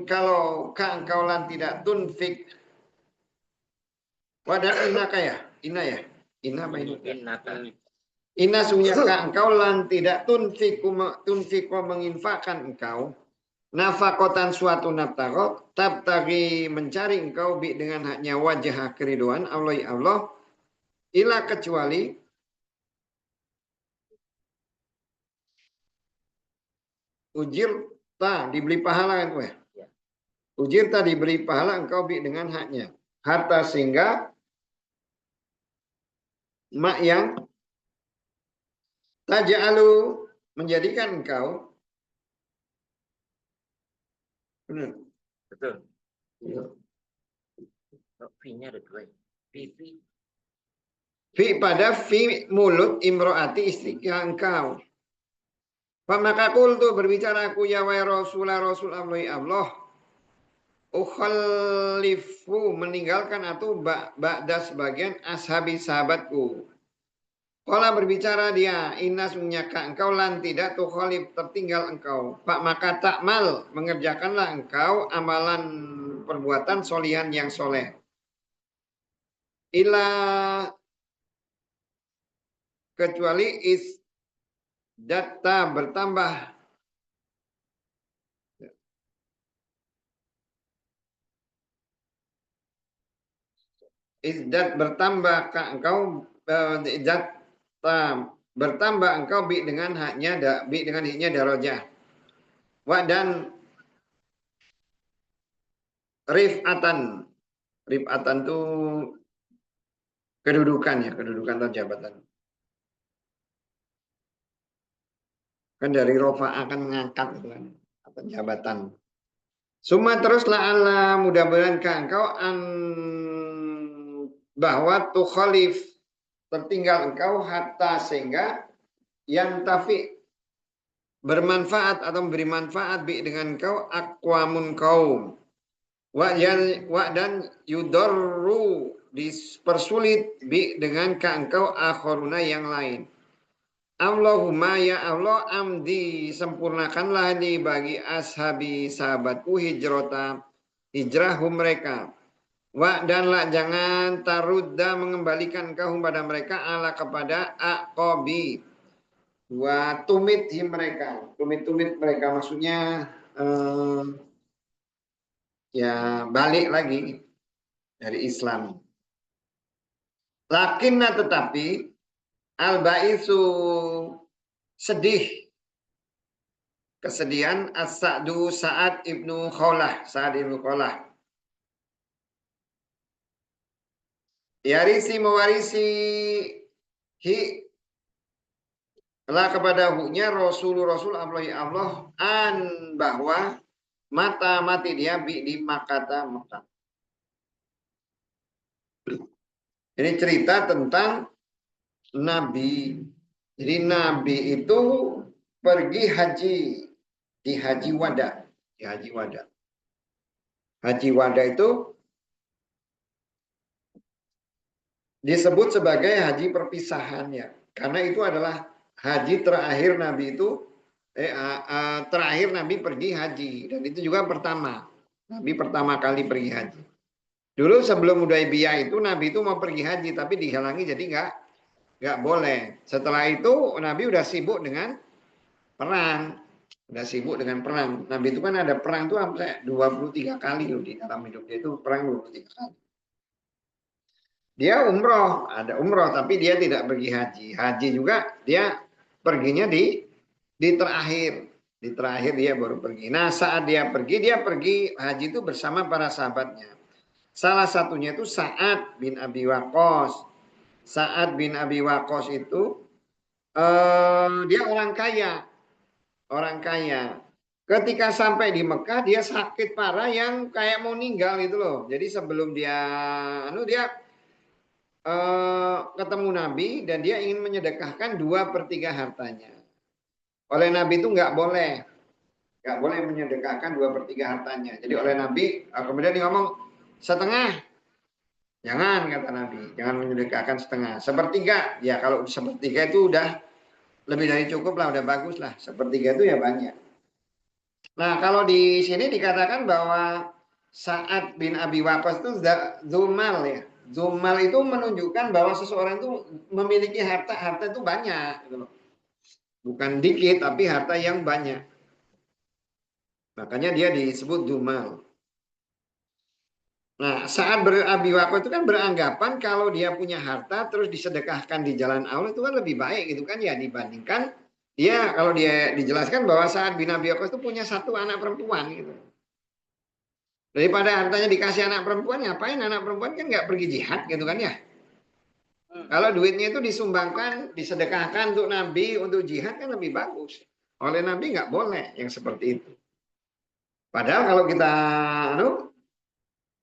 kalau engkau tidak tunfik. Dan inaka ya? Ina ya? Ina apa ini? Ina sungguhnya engkau tidak tunfiku menginfakkan engkau. Nafakotan suatu nafkah tabtagi mencari engkau dengan haknya wajah keriduan Allah ila kecuali ujir dibeli pahala kan gue. Ujir diberi pahala engkau dengan haknya. Harta sehingga mak yang taj'alu menjadikan engkau benar. Betul. Fi-nya ada 2. Fi pada fi mulut imro'ati istri engkau. Maka qultu berbicara aku ya wa Rasul Allah. Ukhalifu meninggalkan atau ba'da sebagian ashabi sahabatku. Kala berbicara dia, inna sunyaka engkau lan tidak tukhalif tertinggal engkau. Pak maka takmal mengerjakanlah engkau amalan perbuatan solihan yang soleh. Ila kecuali Data bertambah. Izdat bertambah engkau data bertambah engkau bi dengan haknya bi dengan hiknya darajah. Wa dan rifatan. Rifatan itu kedudukan ya, kedudukan atau jabatan. Kan dari rofa akan mengangkat itu kan, atau jabatan. Suma teruslah Allah mudah-mudahan engkau bahwa tukhalif tertinggal engkau hatta sehingga yang tafi bermanfaat atau memberi manfaat bi dengan engkau aqwamun kaum wa dan yudorru dipersulit bi dengan ka engkau akhoruna yang lain. Allahumma ya Allah amdi sempurnakanlah di bagi ashabi sahabatku hijrahum mereka. Wa dan la jangan tarudda mengembalikan kahum pada mereka ala kepada aqabi. Wa tumit mereka. Tumit mereka maksudnya ya balik lagi dari Islam. Lakinna tetapi al-ba'isu sedih kesedihan as-Sa'du Sa'ad ibnu Khawlah. Sa'ad ibnu Khawlah. Yarisi mewarisi hi telah kepada hunya Rasul Allah an bahwa mati dia di Makkah Mekah. Ini cerita tentang Nabi. Jadi Nabi itu pergi haji di Haji Wada, di Haji Wada. Haji Wada itu disebut sebagai haji perpisahan ya, karena itu adalah haji terakhir Nabi itu terakhir Nabi pergi haji dan itu juga pertama Nabi pertama kali pergi haji. Dulu sebelum Hudaybiyah itu Nabi itu mau pergi haji tapi dihalangi jadi nggak boleh. Setelah itu Nabi udah sibuk dengan perang. Udah sibuk dengan perang. Nabi itu kan ada perang tuh sampai 23 kali loh di dalam hidup dia itu perang 23 kali. Dia umroh, ada umroh tapi dia tidak pergi haji. Haji juga dia perginya di terakhir. Di terakhir dia baru pergi. Nah, saat dia pergi haji itu bersama para sahabatnya. Salah satunya itu Sa'ad bin Abi Waqqas. Sa'ad bin Abi Waqqas itu dia orang kaya. Orang kaya. Ketika sampai di Mekah dia sakit parah yang kayak mau meninggal gitu loh. Jadi sebelum dia ketemu Nabi dan dia ingin menyedekahkan 2/3 hartanya. Oleh Nabi itu nggak boleh menyedekahkan 2/3 hartanya. Jadi oleh Nabi kemudian dia ngomong setengah. Jangan kata Nabi, jangan menyedekahkan setengah. Sepertiga, ya kalau sepertiga itu udah lebih dari cukup lah, udah bagus lah. Sepertiga itu ya banyak. Nah kalau di sini dikatakan bahwa Sa'ad bin Abi Waqqas itu zumal ya. Zumal itu menunjukkan bahwa seseorang itu memiliki harta itu banyak. Gitu loh. Bukan dikit, tapi harta yang banyak. Makanya dia disebut zumal. Nah, saat Abi Waqqas itu kan beranggapan kalau dia punya harta terus disedekahkan di jalan Allah itu kan lebih baik gitu kan ya dibandingkan dia kalau dia dijelaskan bahwa saat bin Abi Waqqas itu punya 1 anak perempuan gitu. Daripada hartanya dikasih anak perempuan, ngapain anak perempuan kan nggak pergi jihad gitu kan ya. Kalau duitnya itu disumbangkan, disedekahkan untuk Nabi, untuk jihad kan lebih bagus. Oleh Nabi nggak boleh yang seperti itu. Padahal kalau kita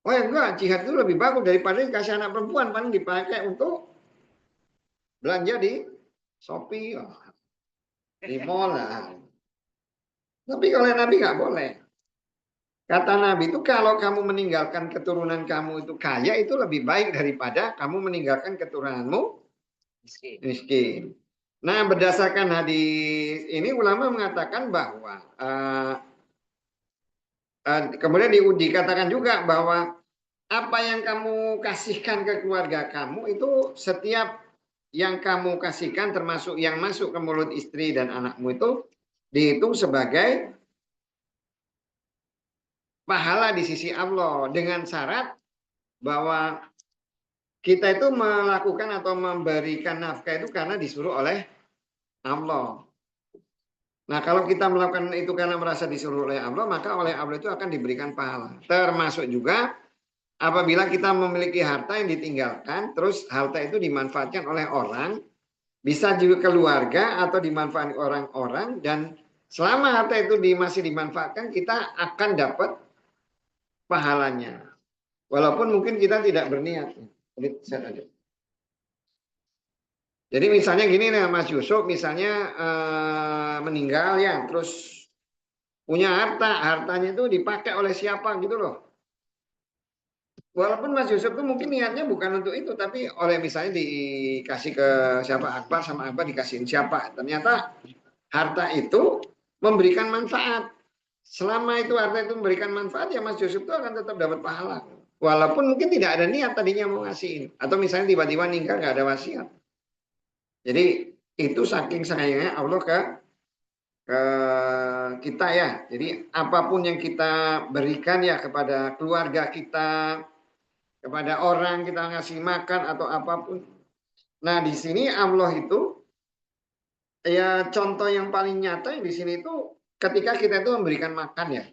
oh ya enggak, jihad itu lebih bagus daripada dikasih anak perempuan, paling dipakai untuk belanja di Shopee, di mall. Tapi kalau Nabi nggak boleh. Kata Nabi itu kalau kamu meninggalkan keturunan kamu itu kaya itu lebih baik daripada kamu meninggalkan keturunanmu miskin. Nah berdasarkan hadis ini ulama mengatakan bahwa kemudian dikatakan juga bahwa apa yang kamu kasihkan ke keluarga kamu itu setiap yang kamu kasihkan termasuk yang masuk ke mulut istri dan anakmu itu dihitung sebagai pahala di sisi Allah dengan syarat bahwa kita itu melakukan atau memberikan nafkah itu karena disuruh oleh Allah. Nah, kalau kita melakukan itu karena merasa disuruh oleh Allah, maka oleh Allah itu akan diberikan pahala. Termasuk juga apabila kita memiliki harta yang ditinggalkan, terus harta itu dimanfaatkan oleh orang, bisa juga keluarga atau dimanfaatkan orang-orang, dan selama harta itu masih dimanfaatkan, kita akan dapat pahalanya. Walaupun mungkin kita tidak berniat. Jadi misalnya gini nih Mas Yusuf, misalnya meninggal ya, terus punya harta, hartanya itu dipakai oleh siapa gitu loh. Walaupun Mas Yusuf tuh mungkin niatnya bukan untuk itu, tapi oleh misalnya dikasih ke siapa, Akbar, sama Akbar dikasihin siapa. Ternyata harta itu memberikan manfaat. Selama itu harta itu memberikan manfaat, ya Mas Yusuf itu akan tetap dapat pahala. Walaupun mungkin tidak ada niat tadinya mau ngasihin. Atau misalnya tiba-tiba meninggal nggak ada wasiat. Jadi itu saking sayangnya Allah ke kita ya. Jadi apapun yang kita berikan ya kepada keluarga kita, kepada orang kita ngasih makan atau apapun. Nah, di sini Allah itu ya contoh yang paling nyata di sini itu ketika kita itu memberikan makan ya.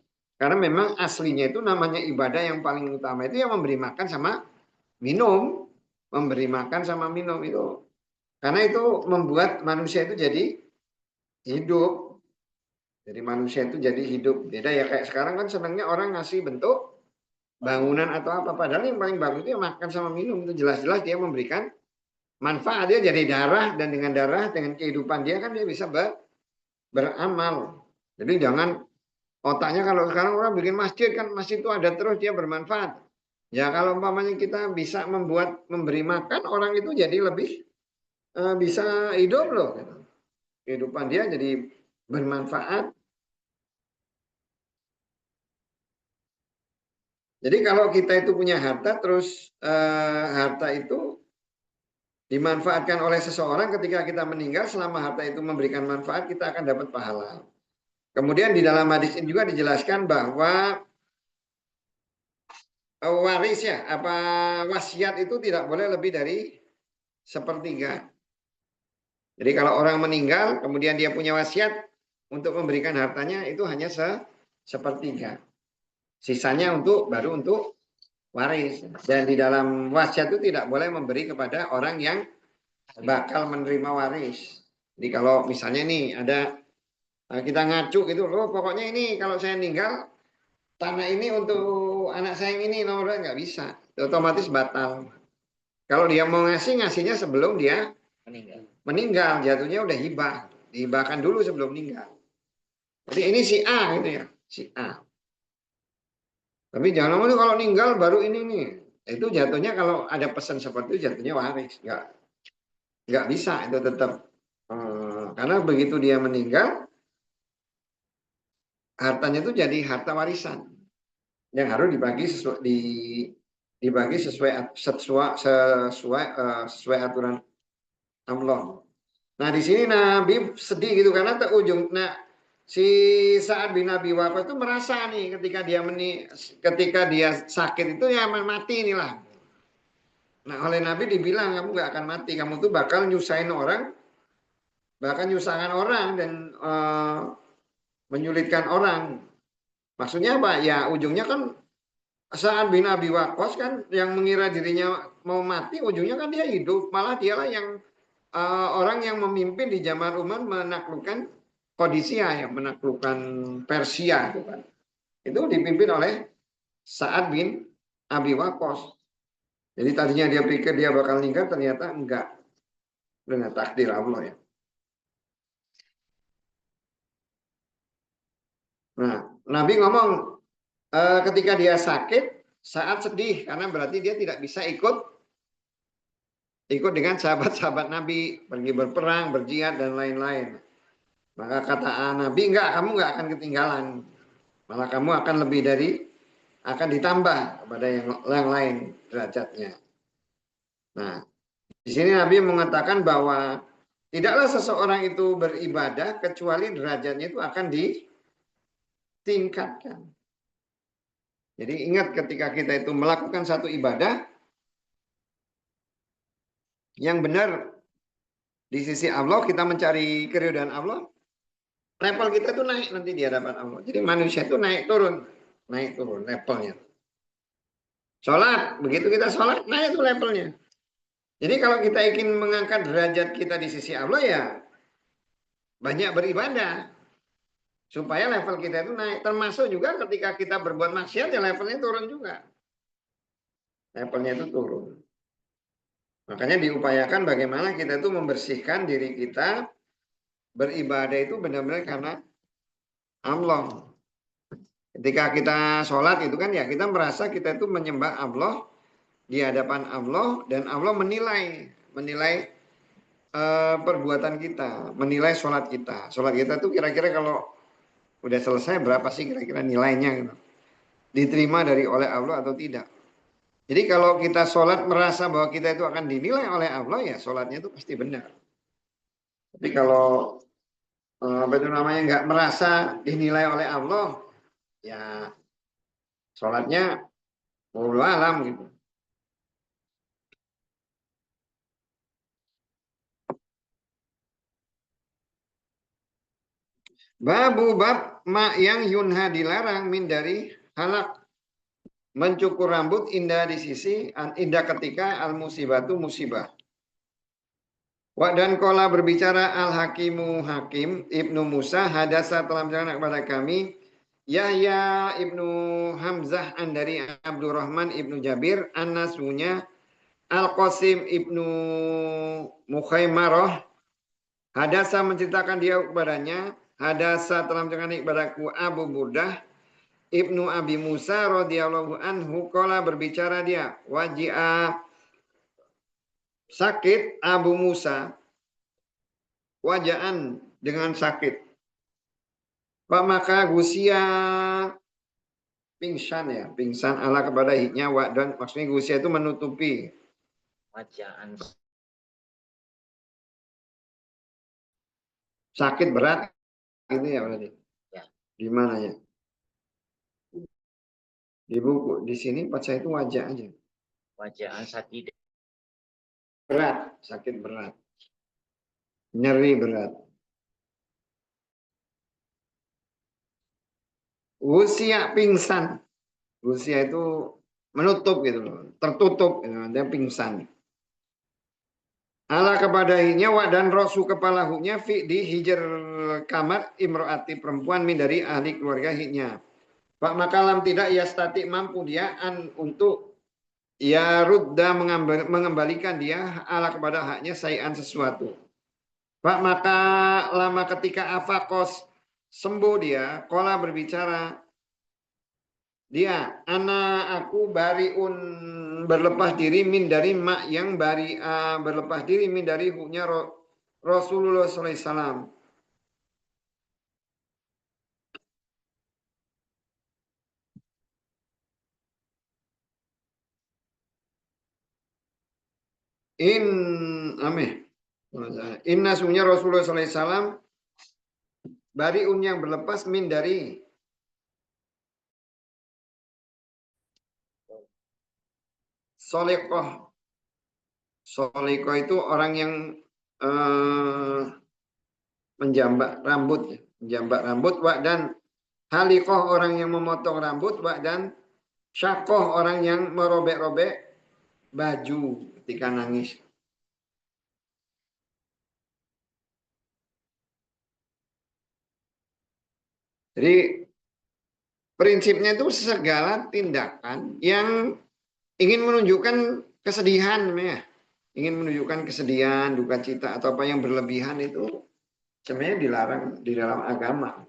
Karena memang aslinya itu namanya ibadah yang paling utama itu yang memberi makan sama minum, memberi makan sama minum itu. Karena itu membuat manusia itu jadi hidup. Jadi manusia itu jadi hidup. Beda ya kayak sekarang kan senangnya orang ngasih bentuk bangunan atau apa. Padahal yang paling bagus itu ya makan sama minum. Itu jelas-jelas dia memberikan manfaat. Dia jadi darah, dan dengan darah, dengan kehidupan dia kan dia bisa beramal. Jadi jangan otaknya kalau sekarang orang bikin masjid kan masjid itu ada terus dia bermanfaat. Ya kalau umpamanya kita bisa membuat memberi makan orang itu jadi lebih bisa hidup loh. Kehidupan dia jadi bermanfaat. Jadi kalau kita itu punya harta, terus harta itu dimanfaatkan oleh seseorang ketika kita meninggal, selama harta itu memberikan manfaat, kita akan dapat pahala. Kemudian di dalam hadis ini juga dijelaskan bahwa waris ya, apa wasiat itu tidak boleh lebih dari sepertiga. Jadi kalau orang meninggal, kemudian dia punya wasiat untuk memberikan hartanya, itu hanya sepertiga. Sisanya baru untuk waris. Dan di dalam wasiat itu tidak boleh memberi kepada orang yang bakal menerima waris. Jadi kalau misalnya nih ada kita ngacu gitu loh, pokoknya ini kalau saya meninggal tanah ini untuk anak saya yang ini nomornya nggak bisa, otomatis batal. Kalau dia mau ngasihnya sebelum dia meninggal, jatuhnya udah hibah, dihibahkan dulu sebelum meninggal. Jadi ini si A gitu ya, si A. Tapi jangan ngomong kalau meninggal baru ini nih. Itu jatuhnya kalau ada pesan seperti itu jatuhnya waris, nggak bisa itu tetap karena begitu dia meninggal hartanya itu jadi harta warisan yang harus dibagi sesuai aturan Allah. Nah di sini Nabi sedih gitu karena terujung. Nah si Sa'ad bin Abi Waqqas itu merasa nih ketika dia sakit itu ya mati inilah. Nah oleh Nabi dibilang kamu nggak akan mati, kamu tuh bakal nyusahin orang, bahkan nyusahkan orang dan menyulitkan orang. Maksudnya apa? Ya ujungnya kan Sa'ad bin Abi Waqqas kan yang mengira dirinya mau mati, ujungnya kan dia hidup. Malah dialah yang orang yang memimpin di zaman Umar menaklukkan Qadisiyah, ya, menaklukkan Persia itu kan. Itu dipimpin oleh Sa'ad bin Abi Waqqas. Jadi tadinya dia pikir dia bakal meninggal, ternyata enggak. Dengan takdir Allah ya. Nah, Nabi ngomong ketika dia sakit, Sa'ad sedih karena berarti dia tidak bisa ikut dengan sahabat-sahabat Nabi pergi berperang, berjihad dan lain-lain. Maka kata Nabi, enggak, kamu enggak akan ketinggalan. Malah kamu akan akan ditambah kepada yang lain derajatnya. Nah, Di sini Nabi mengatakan bahwa tidaklah seseorang itu beribadah kecuali derajatnya itu akan ditingkatkan. Jadi ingat ketika kita itu melakukan satu ibadah yang benar di sisi Allah, kita mencari keridhaan Allah, level kita itu naik nanti di hadapan Allah. Jadi manusia itu naik turun levelnya. Sholat, begitu kita sholat, naik itu levelnya. Jadi kalau kita ingin mengangkat derajat kita di sisi Allah ya banyak beribadah. Supaya level kita itu naik. Termasuk juga ketika kita berbuat maksiat ya levelnya turun juga. Levelnya itu turun. Makanya diupayakan bagaimana kita itu membersihkan diri kita beribadah itu benar-benar karena Allah. Ketika kita sholat itu kan ya kita merasa kita itu menyembah Allah di hadapan Allah dan Allah menilai perbuatan kita, menilai sholat kita. Sholat kita itu kira-kira kalau udah selesai berapa sih kira-kira nilainya gitu. Diterima oleh Allah atau tidak. Jadi kalau kita sholat merasa bahwa kita itu akan dinilai oleh Allah ya sholatnya itu pasti benar. Tapi kalau apa itu namanya nggak merasa dinilai oleh Allah ya sholatnya wallahu alam gitu. Babu bab mak yang yunha dilarang min dari halak mencukur rambut indah di sisi indah ketika al musibatu musibah. Wa dan kola berbicara al hakimu hakim ibnu Musa hadasa telah menceritakan kepada kami Yahya ibnu Hamzah an dari Abdurrahman ibnu Jabir an-nasunya al Qasim ibnu Mukhaimarah hadasa menceritakan dia kepadanya hadasa telah menceritakan kepadaku Abu Burdah ibnu Abi Musa radhiyallahu anhu kola berbicara dia wajia sakit Abu Musa wajaan dengan sakit. Pak maka gusia pingsan ala kepada nyawa dan maksudnya gusia itu menutupi Wajaan sakit berat gitu ya berarti. Ya. Di mana ya? Di buku di sini baca itu wajah aja. wajaan sakit Berat, sakit berat. Nyeri berat. Usia pingsan. Usia itu menutup gitu loh, tertutup gitu, dia pingsan. Ala kepada nyawa dan rosu kepala huknya fi di hijr kamar imroati perempuan min dari ahli keluarga hiknya. Pak makalam tidak ia statik mampu dia untuk ya rudda mengembalikan dia ala kepada haknya sayan sesuatu. Pak maka lama ketika afakos sembuh dia, kola berbicara dia anak aku bariun berlepas diri min dari mak yang berlepas diri min dari huknya Rasulullah SAW. Inna sunya Rasulullah SAW bariun yang berlepas min dari solekoh. Solekoh itu orang yang menjambak rambut wak dan halikoh orang yang memotong rambut wak dan syakoh orang yang merobek-robek baju ketika nangis. Jadi prinsipnya itu segala tindakan yang ingin menunjukkan kesedihan, ya. Ingin menunjukkan kesedihan, duka cita atau apa yang berlebihan itu sebenarnya dilarang di dalam agama.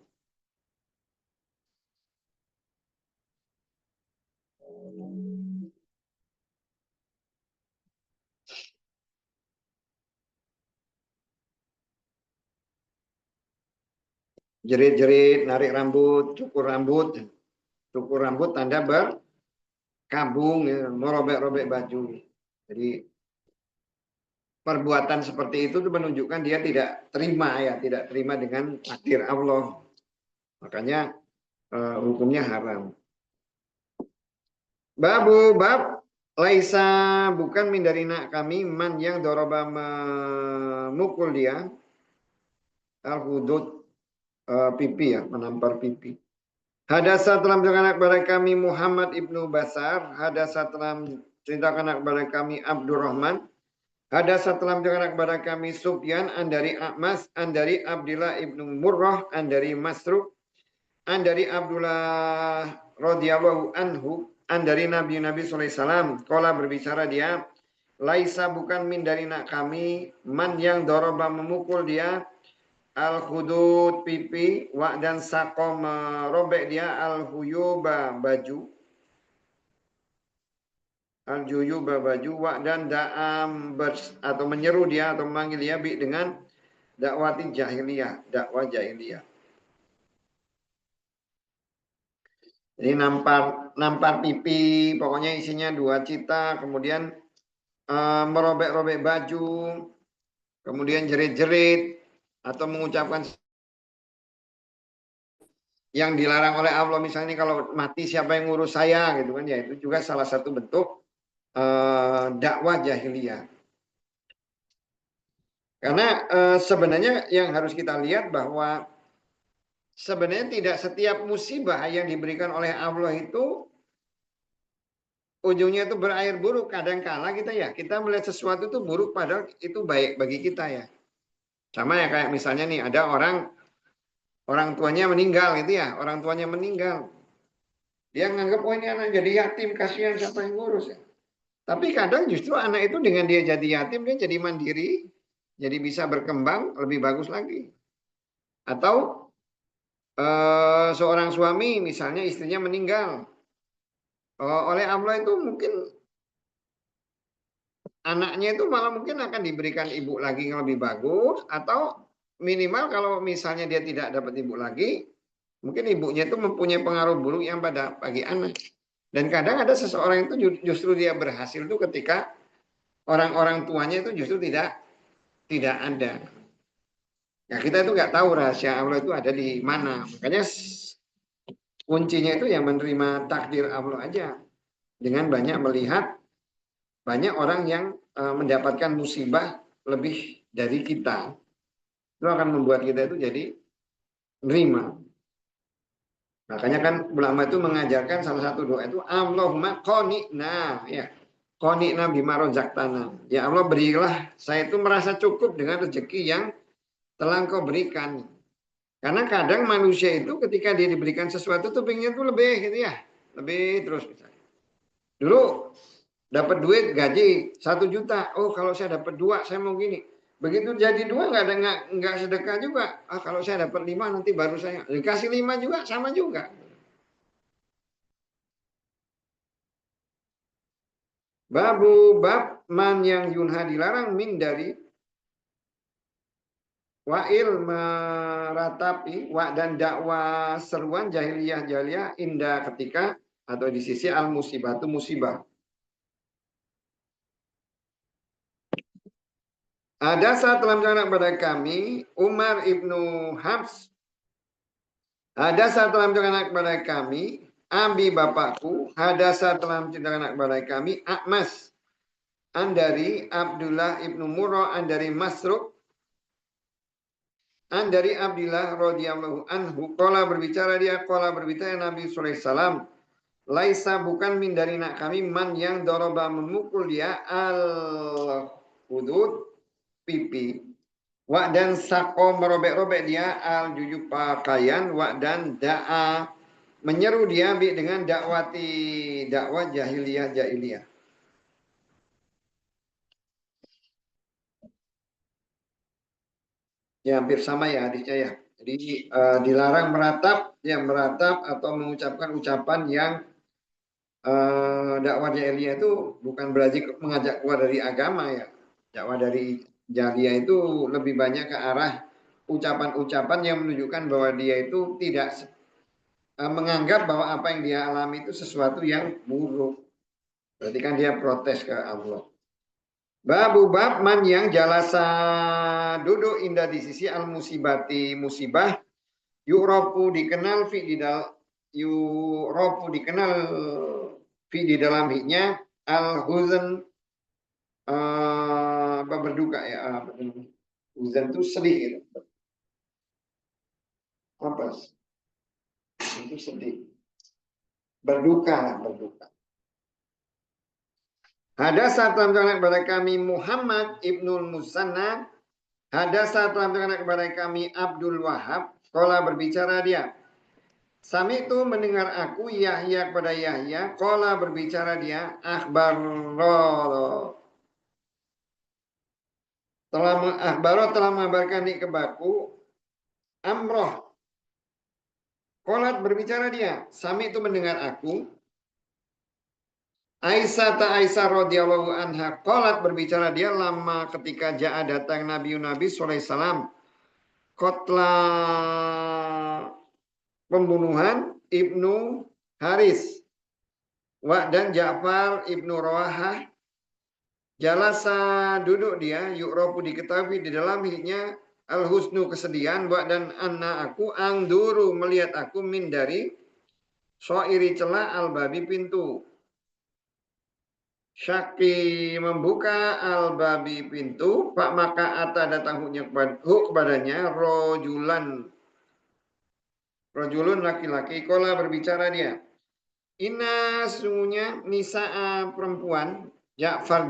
Jerit-jerit, narik rambut, cukur rambut tanda berkabung, ya, merobek-robek baju. Jadi perbuatan seperti itu menunjukkan dia tidak terima ya, tidak terima dengan takdir Allah. Makanya hukumnya haram. Bab laisa bukan min dari nak kami man yang doroba memukul dia al-hudud pipi ya, menampar pipi. Hadasa telah menceritakan kepada kami Muhammad ibnu Basar. Hadasa telah menceritakan kepada kami Abdurrahman. Hadasa telah menceritakan kepada kami Sufyan an dari A'mas, an dari Abdullah ibnu Murrah, an dari Masruq, an dari Abdullah radhiyallahu anhu, an dari Nabi sallallahu alaihi wasallam. Qala berbicara dia, laisa bukan min dari nak kami man yang doroba memukul dia al-hudud pipi wa dan sako merobek dia al-huyuba baju al-juyuba baju wa dan da'am atau menyeru dia atau memanggil dia dengan dakwati jahiliyah, dakwah jahiliyah. Jadi nampar pipi, pokoknya isinya 2 cita, kemudian merobek-robek baju, kemudian jerit-jerit atau mengucapkan yang dilarang oleh Allah, misalnya kalau mati siapa yang ngurus saya gitu kan, ya itu juga salah satu bentuk dakwah jahiliyah. Karena sebenarnya yang harus kita lihat bahwa sebenarnya tidak setiap musibah yang diberikan oleh Allah itu ujungnya itu berakhir buruk. Kadang-kala kita melihat sesuatu itu buruk padahal itu baik bagi kita ya. Sama ya kayak misalnya nih ada orang tuanya meninggal gitu ya, orang tuanya meninggal. Dia nganggap oh ini anak jadi yatim, kasihan siapa yang ngurus ya. Tapi kadang justru anak itu dengan dia jadi yatim dia jadi mandiri, jadi bisa berkembang lebih bagus lagi. Atau seorang suami misalnya istrinya meninggal, oleh Allah itu mungkin anaknya itu malah mungkin akan diberikan ibu lagi yang lebih bagus, atau minimal kalau misalnya dia tidak dapat ibu lagi, mungkin ibunya itu mempunyai pengaruh buruk yang pada bagi anak. Dan kadang ada seseorang itu justru dia berhasil itu ketika orang-orang tuanya itu justru tidak ada. Ya kita itu nggak tahu rahasia Allah itu ada di mana. Makanya kuncinya itu yang menerima takdir Allah aja. Dengan banyak melihat banyak orang yang mendapatkan musibah lebih dari kita. Itu akan membuat kita itu jadi menerima. Makanya kan ulama itu mengajarkan salah satu doa itu Allahumma qani'na ya. Qani'na bima razaqtana. Ya Allah berilah saya itu merasa cukup dengan rezeki yang telah Engkau berikan. Karena kadang manusia itu ketika dia diberikan sesuatu tuh pengennya tuh lebih gitu ya. Lebih terus misalnya. Dulu dapat duit gaji 1 juta. Oh kalau saya dapat 2 saya mau gini. Begitu jadi 2 nggak sedekah juga. Ah kalau saya dapat 5 nanti baru saya dikasih 5 juga sama juga. Bab man yang yunha dilarang min dari wa'il meratapi wa dan dakwah seruan jahiliyah indah ketika atau di sisi al musibatu musibah. Ada saat telah menceritakan kepada kami Umar ibnu Habs. Ada saat telah menceritakan kepada kami Abi bapakku. Ada saat telah menceritakan kepada kami Akmas. Dari Abdullah ibnu Murrah. Dari Masruq. Dari Abdullah radhiyallahu anhu. Qala berbicara Nabi sallallahu alaihi wasallam. Laisa bukan min dari nak kami man yang doroba memukul dia al-hudud pipi. Wa dan sako merobek-robek dia al jujub pakaian. Wa dan da'a menyeru dia dengan dakwah jahiliyah. Ya hampir sama ya hadisnya ya. Jadi dilarang meratap atau mengucapkan ucapan yang dakwah jahiliyah itu bukan berarti mengajak keluar dari agama ya. Dakwah dari jahiliyah itu lebih banyak ke arah ucapan-ucapan yang menunjukkan bahwa dia itu tidak menganggap bahwa apa yang dia alami itu sesuatu yang buruk. Berarti kan dia protes ke Allah. Babu bab man yang jalasa duduk indah di sisi al musibati musibah yu'rafu dikenal fi di dalam yu'rafu dikenal fi di dalam hiknya al huzn berduka ya apa namanya? Huzn itu sedih gitu. Apa? Itu sedih. Berduka lah, berduka. Hadasa telah menunjukkan kepada kami Muhammad Ibnul Musanna. Hadasa telah menunjukkan kepada kami Abdul Wahab. Qala berbicara dia. Sami itu mendengar aku Yahya kepada Yahya. Qala berbicara dia. Akhbaro telah mengabarkan di kebaku. Amroh. Qolat berbicara dia. Sami itu mendengar aku. Aisyah radhiyallahu anha qalat berbicara dia lama ketika jaa datang Nabi sallallahu alaihi wasallam qatla pembunuhan Ibnu Haris wa dan Ja'far Ibnu Rawahah jalasa duduk dia yu'rafu diketahui di dalam hidupnya al husnu kesedihan wa dan anna aku angduru melihat aku min dari soiri celah al babi pintu. Syaki membuka al-babi pintu, Pak maka ata datang kepadanya rojulun laki-laki, kola berbicara dia. Inna sungguhnya nisa'a perempuan, Ja'far,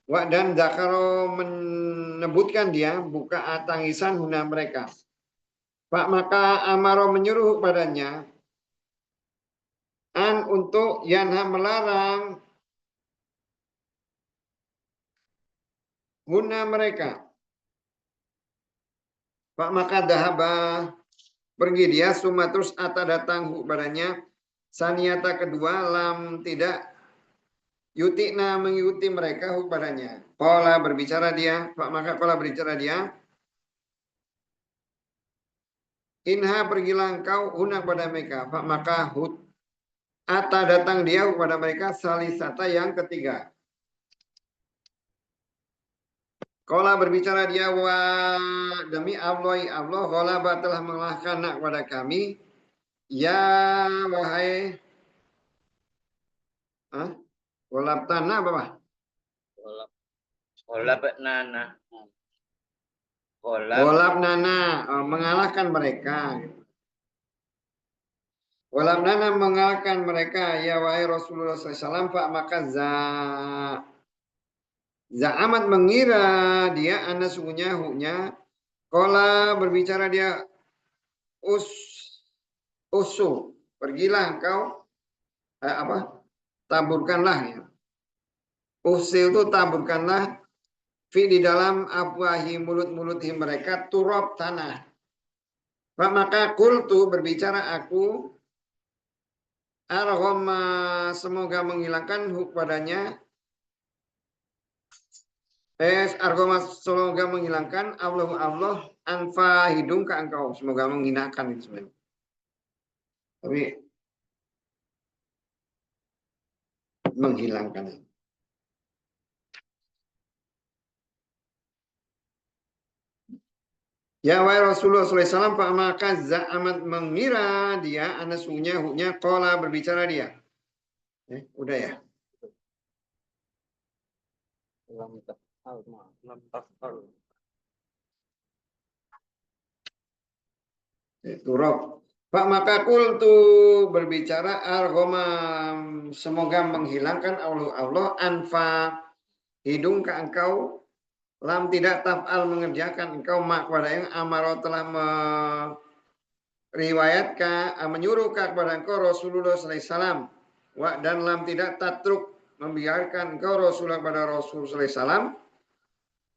wa dan Zakaro menyebutkan dia, buka tangisan huna mereka. Pak maka Amaro menyuruh kepadanya, an untuk yanha melarang, huna mereka. Pak maka dahaba pergi dia suma terus ata datang kepadanya saniata kedua lam tidak yutikna mengikuti mereka kepadanya. Pola berbicara dia Pak maka pola berbicara dia inha pergilah engkau huna kepada mereka. Pak maka ata datang dia kepada mereka salisata yang ketiga. Kola berbicara dia wa demi Allah kola telah mengalahkan nak kepada kami ya wahai kolab tanah apa? Kolab nana. Kolab nana mengalahkan mereka. Kolab nana mengalahkan mereka ya wahai Rasulullah SAW Pak maka Za'amat mengira dia ana sungguhnya hunya kola berbicara dia usu pergilah engkau taburkanlah ya usil itu taburkanlah fi di dalam afwahi mulut-mulut mereka turab tanah. Maka kultu berbicara aku arhoma semoga menghilangkan padanya argoma semoga menghilangkan Allah anfa hidung ke engkau semoga menghinakan itu sebenarnya. Tapi menghilangkan. Ya wahai Rasulullah SAW Pak maka za'amat mengira dia anasunya huknya kola berbicara dia. Udah ya. Turab. Pak maka kultu berbicara argomam semoga menghilangkan Allah anfa hidung ke engkau lam tidak taf'al mengerjakan engkau mak kepada yang amarah telah meriwayatkan menyuruh kepada engkau Rasulullah SAW dan lam tidak tatruk membiarkan engkau Rasulullah kepada Rasulullah SAW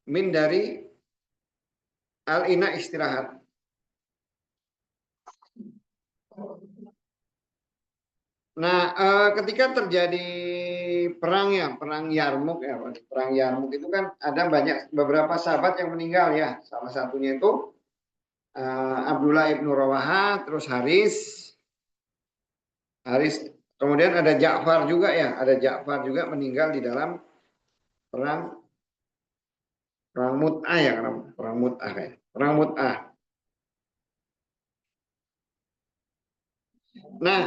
min dari al-ina istirahat. Nah, ketika terjadi perang Yarmuk ya, perang Yarmuk itu kan ada beberapa sahabat yang meninggal ya. Salah satunya itu Abdullah ibnu Rawaha, terus Haris, kemudian ada Ja'far juga ya, ada Ja'far juga meninggal di dalam perang Mut'ah ya, perang Mut'ah ya. Perang Mut'ah. Nah,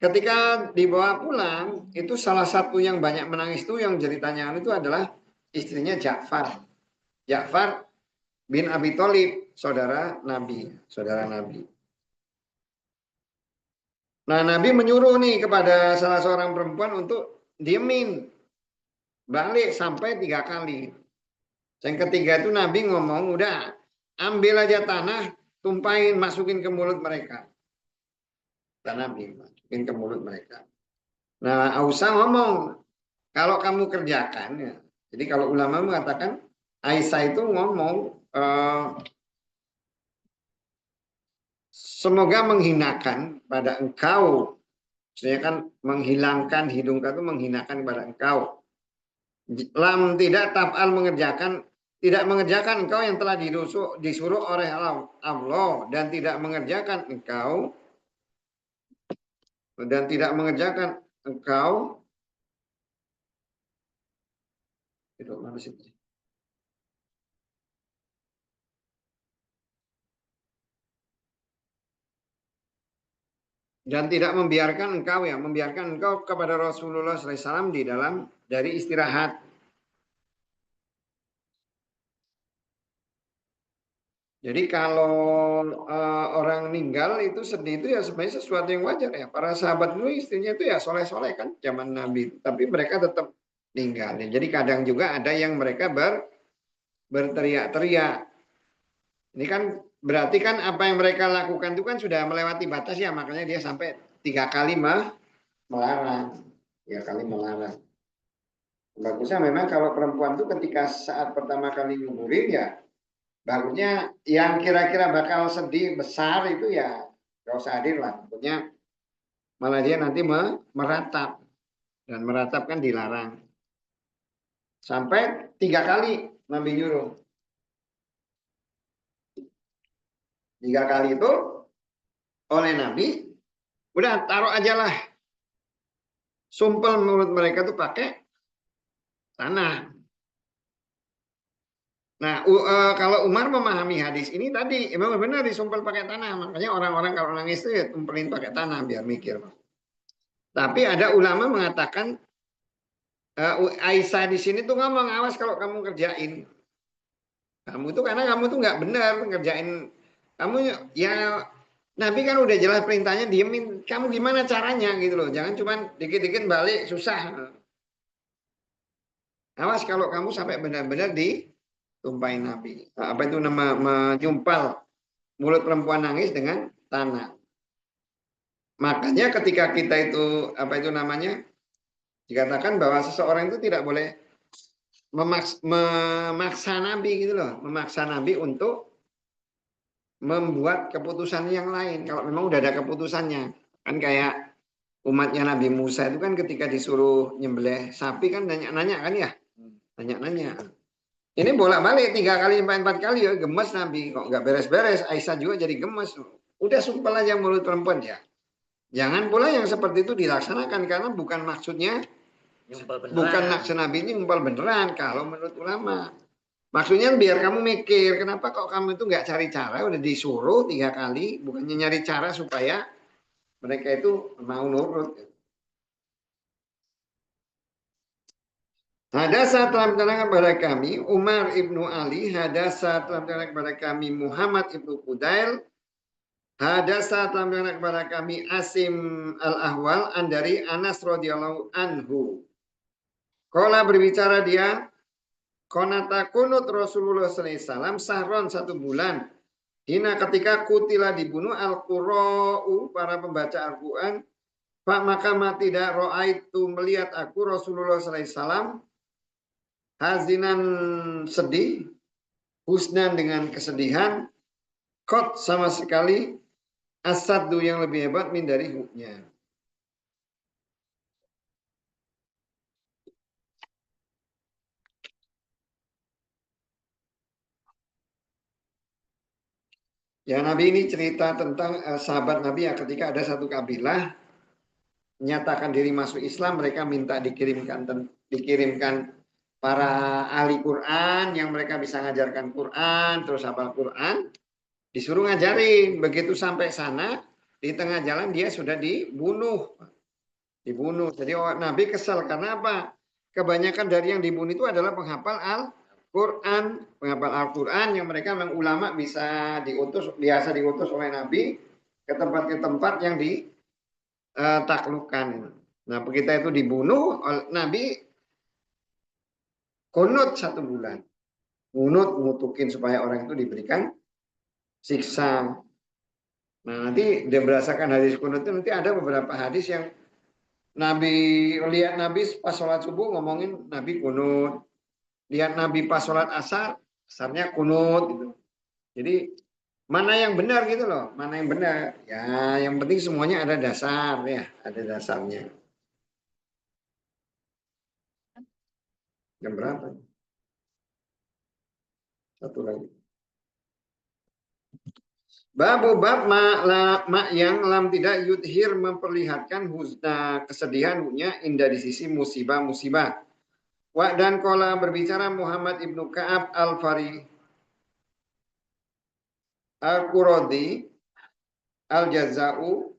ketika dibawa pulang, itu salah satu yang banyak menangis itu yang jadi tanyaan itu adalah istrinya Ja'far. Ja'far bin Abi Thalib, saudara Nabi, saudara Nabi. Nah, Nabi menyuruh nih kepada salah seorang perempuan untuk diemin, balik sampai 3 kali. Yang ketiga itu Nabi ngomong, udah ambil aja tanah, tumpahin, masukin ke mulut mereka. Dan Nabi masukin ke mulut mereka. Nah, Ausa ngomong, kalau kamu kerjakan, ya. Jadi kalau ulama mengatakan, Aisyah itu ngomong, semoga menghinakan pada engkau. Maksudnya kan menghilangkan hidung itu menghinakan kepada engkau. Lam tidak taf'al tidak mengerjakan engkau yang telah disuruh oleh Allah dan tidak mengerjakan engkau itu mana sih? Dan tidak membiarkan engkau kepada Rasulullah SAW di dalam dari istirahat. Jadi kalau orang meninggal itu sedih itu ya sebenarnya sesuatu yang wajar ya. Para sahabat dulu istrinya itu ya soleh-soleh kan zaman Nabi. Tapi mereka tetap meninggal. Jadi kadang juga ada yang mereka berteriak-teriak. Ini kan berarti kan apa yang mereka lakukan itu kan sudah melewati batas ya. Makanya dia sampai 3 kali melarang. 3 kali melarang. Bagusnya memang kalau perempuan itu ketika saat pertama kali nguburin ya bagusnya yang kira-kira bakal sedih besar itu ya gak usah hadir lah. Tentunya malah dia nanti meratap. Dan meratap kan dilarang. Sampai 3 kali Nabi nyuruh. 3 kali itu oleh Nabi, udah taruh aja lah. Sumpel mulut mereka tuh pakai tanah. Nah, kalau Umar memahami hadis ini tadi, emang benar disumpel pakai tanah. Makanya orang-orang kalau nangis itu ya tumpelin pakai tanah biar mikir. Tapi ada ulama mengatakan Aisyah di sini tuh ngomong awas kalau kamu kerjain. Kamu tuh karena kamu tuh nggak benar ngerjain. Kamu ya Nabi kan udah jelas perintahnya diemin. Kamu gimana caranya gitu loh. Jangan cuman dikit-dikit balik susah. Awas kalau kamu sampai benar-benar ditumpahin Nabi. Apa itu nama menyumpal mulut perempuan nangis dengan tanah. Makanya ketika kita itu apa itu namanya dikatakan bahwa seseorang itu tidak boleh memaksa Nabi gitu loh, memaksa Nabi untuk membuat keputusan yang lain. Kalau memang udah ada keputusannya, kan kayak umatnya Nabi Musa itu kan ketika disuruh nyembelih sapi kan nanya-nanya kan ya, nanya-nanya. Ini bolak-balik 3 kali sampai 4 kali ya gemes Nabi kok nggak beres-beres. Aisyah juga jadi gemes. Udah sumpel aja mulut perempuan ya. Jangan pula yang seperti itu dilaksanakan karena bukan maksudnya bukan maksud Nabi ini ngumpul beneran kalau menurut ulama. Maksudnya biar kamu mikir kenapa kok kamu itu nggak cari cara udah disuruh 3 kali bukannya nyari cara supaya mereka itu mau nurut. Hadasa telah menceritakan kepada kami Umar ibnu Ali, hadasa telah menceritakan kepada kami Muhammad ibnu Qudail, hadasa telah menceritakan kepada kami Asim al-Ahwal dari Anas radhiyallahu anhu. Qala berbicara dia, konata kunut Rasulullah SAW sahron 1 bulan. Hina ketika kutila dibunuh al-Qura'u para pembaca Al-Quran. Pak maka tidak ro'aitu melihat aku Rasulullah SAW hazinan sedih, husnan dengan kesedihan, kot sama sekali, asadu yang lebih hebat min dari huknya. Ya Nabi ini cerita tentang sahabat Nabi ya ketika ada satu kabilah menyatakan diri masuk Islam mereka minta dikirimkan para ahli Quran yang mereka bisa ngajarkan Quran, terus hafal Quran, disuruh ngajarin. Begitu sampai sana, di tengah jalan dia sudah dibunuh. Jadi Nabi kesal karena apa? Kebanyakan dari yang dibunuh itu adalah penghafal Al-Quran. Penghafal Al-Quran yang mereka memang ulama biasa diutus oleh Nabi ke tempat yang ditaklukkan. Nah, kita itu dibunuh, Nabi kunut 1 bulan. Ngutukin supaya orang itu diberikan siksa. Nah, nanti dia berdasarkan hadis kunut itu nanti ada beberapa hadis yang lihat Nabi pas sholat subuh ngomongin Nabi kunut. Lihat Nabi pas sholat asarnya kunut gitu. Jadi mana yang benar gitu loh, mana yang benar. Ya, yang penting semuanya ada dasar ya, ada dasarnya. Jam berapa? Satu lagi. Bab yang lam tidak yudhir memperlihatkan huzna kesedihannya indah di sisi musibah-musibah. Dan kola berbicara Muhammad ibnu Ka'ab al-Fari al-Quradi al-Jaza'u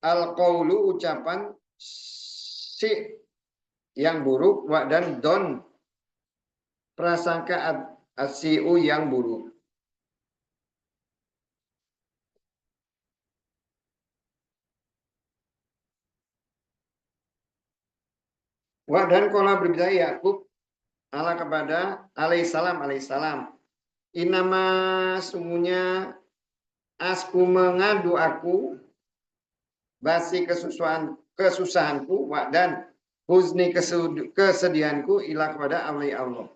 al-Qawlu ucapan si yang buruk dan don prasangka asiu yang buruk. Dan kola berbicara Yakub Allah kepada alaihissalam. Inama sungguhnya asku mengadu aku basi kesusahanku dan huzni kesedihanku ilah kepada Allah.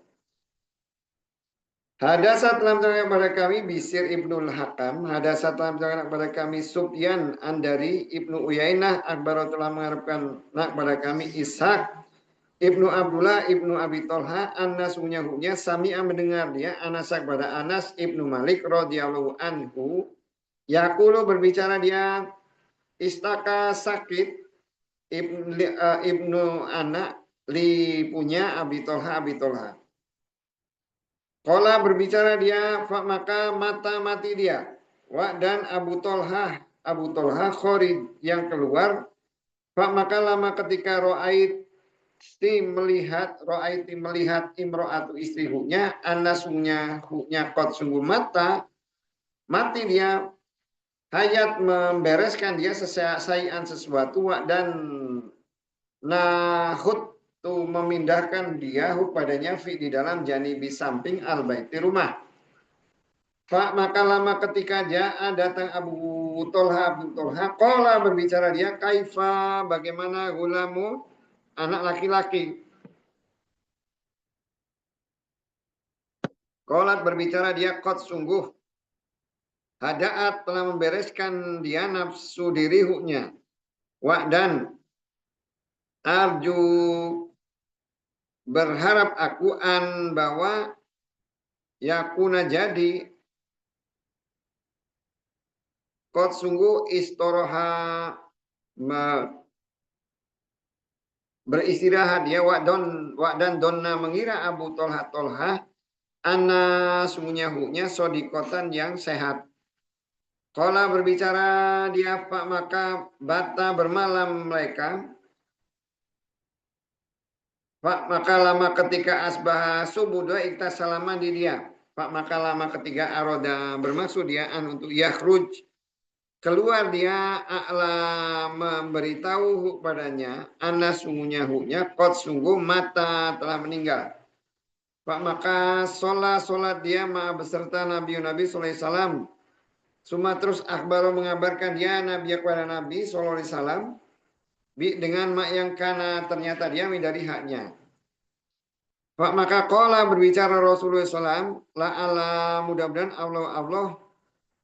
Hadasat dalam terangkan kepada kami Bisir ibnul Hakam. Hadasat dalam terangkan kepada kami Sufyan Andari ibnu Uyainah Akbar telah mengharapkan kepada kami Ishak ibnu Abdullah ibnu Abi Tolha Anas hunya Sami'a mendengar dia Anasak pada Anas ibnu Malik radhiyallahu anhu Yakulu berbicara dia istaka sakit ibnu anak li punya Abi Tolha. Kola berbicara dia maka mati dia. Dan Abu Tolha Khorid yang keluar. Maka lama ketika Ro'aiti melihat imro'atu istri huknya anasunya huknya kot sungguh mati dia hayat membereskan dia sayan sesuatu dan nahut tu memindahkan dia padanya di dalam janibi samping al-baiti rumah. Maka lama ketika datang Abu Tolha qala berbicara dia kaifa bagaimana gulamu anak laki-laki. Qala berbicara dia qad sungguh hadaat telah membereskan dia nafsu diri huknya. Dan arju berharap aku bahwa yakuna jadi kot sungguh istiraha beristirahat dia dan donna mengira Abu Tolha ana sungguhnya huknya sodikotan yang sehat. Kala berbicara dia Pak maka bata bermalam mereka. Pak maka lama ketika asbah subuh doa iktas salaman di dia. Pak maka lama ketika aroda bermaksud dia untuk yakhruj keluar dia a'la memberitahu padanya anas sungguhnya huknya kot sungguh mata telah meninggal. Pak maka sholat dia beserta Nabi sallallahu alaihi wasallam. Suma terus akhbar mengabarkan dia Nabi kepada Nabi sallallahu alaihi wasallam dengan mak yang kana ternyata dia dari haknya. Maka qala berbicara Rasulullah SAW la'ala mudah-mudahan Allah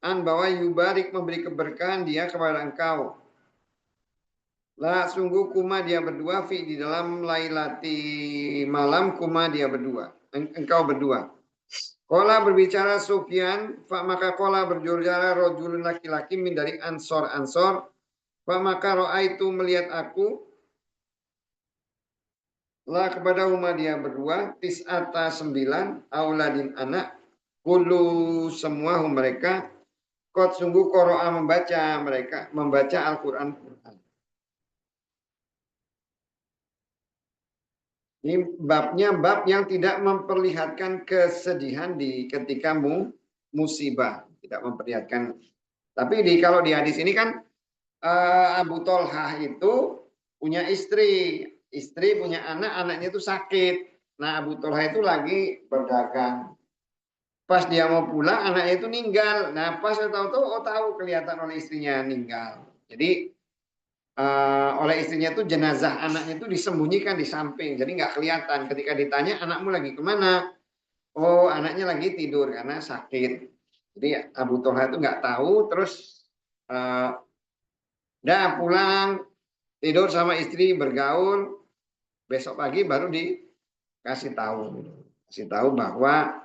bahwa yubarik memberi keberkahan dia kepada engkau. La sungguh kuma dia berdua di dalam lailati malam kuma dia berdua. Engkau berdua. Qala berbicara Sufyan, maka qala berbicara rajulun laki-laki min dari ansor. Maka ro'aitu melihat aku lah kepada huma dia berdua tis'ata 9 auladin anak kulu semua mereka kot sungguh qoro'a membaca Al-Qur'an. Ini babnya bab yang tidak memperlihatkan kesedihan di ketika musibah, tidak memperlihatkan. Tapi kalau di hadis ini kan Abu Tolhah itu punya istri punya anak, anaknya itu sakit. Nah Abu Tolhah itu lagi berdagang. Pas dia mau pulang, anaknya itu meninggal. Nah pas saya tahu kelihatan oleh istrinya meninggal. Jadi oleh istrinya itu jenazah anaknya itu disembunyikan di samping, jadi nggak kelihatan. Ketika ditanya anakmu lagi kemana, oh anaknya lagi tidur karena sakit. Jadi Abu Tolha itu nggak tahu, terus dah pulang tidur sama istri bergaul, besok pagi baru dikasih tahu bahwa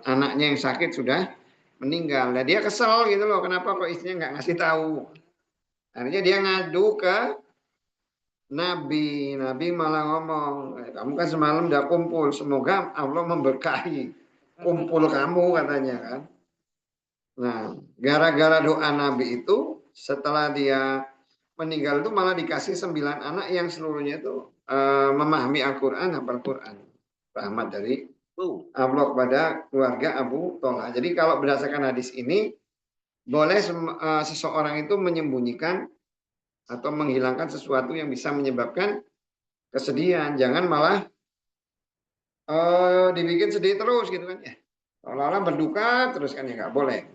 anaknya yang sakit sudah meninggal. Nah dia kesel gitu loh, kenapa kok istrinya nggak ngasih tahu. Akhirnya dia ngadu ke Nabi malah ngomong, kamu kan semalam udah kumpul, semoga Allah memberkahi kumpul kamu katanya kan. Nah, gara-gara doa Nabi itu, setelah dia meninggal itu malah dikasih 9 anak yang seluruhnya itu memahami Al-Quran, hafal Quran. Rahmat dari Allah kepada keluarga Abu Tolha. Jadi kalau berdasarkan hadis ini, boleh seseorang itu menyembunyikan atau menghilangkan sesuatu yang bisa menyebabkan kesedihan, jangan malah dibikin sedih terus gitu kan ya. Seolah-olah berduka terus kan ya nggak boleh.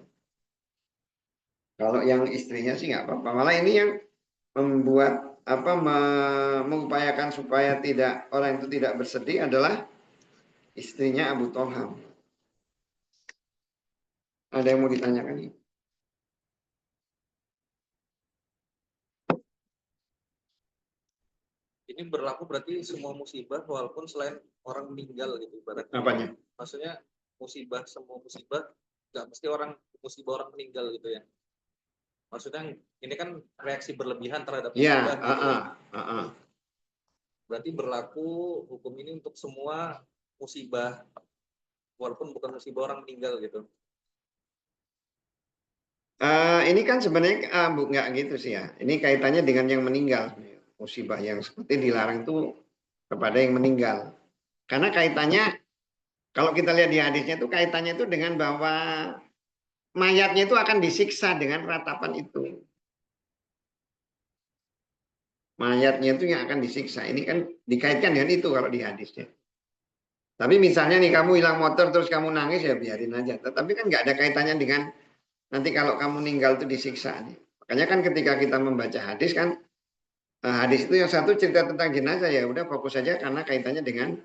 Kalau yang istrinya sih nggak apa-apa. Malah ini yang membuat mengupayakan supaya tidak orang itu tidak bersedih adalah istrinya Abu Tolha. Ada yang mau ditanyakan? Ini berlaku berarti semua musibah walaupun selain orang meninggal gitu berarti. Apanya? Maksudnya semua musibah nggak mesti musibah orang meninggal gitu ya. Maksudnya ini kan reaksi berlebihan terhadap musibah. Ya, gitu. Berarti berlaku hukum ini untuk semua musibah walaupun bukan musibah orang meninggal gitu. Ini kan sebenarnya nggak gitu sih ya. Ini kaitannya dengan yang meninggal. Musibah yang seperti dilarang itu kepada yang meninggal. Karena kaitannya, kalau kita lihat di hadisnya itu kaitannya itu dengan bahwa mayatnya itu akan disiksa dengan ratapan itu. Mayatnya itu yang akan disiksa. Ini kan dikaitkan dengan itu kalau di hadisnya. Tapi misalnya nih kamu hilang motor terus kamu nangis ya biarin aja. Tetapi kan nggak ada kaitannya dengan nanti kalau kamu meninggal itu disiksa. Makanya kan ketika kita membaca hadis kan, hadis itu yang satu cerita tentang jenazah ya udah fokus saja karena kaitannya dengan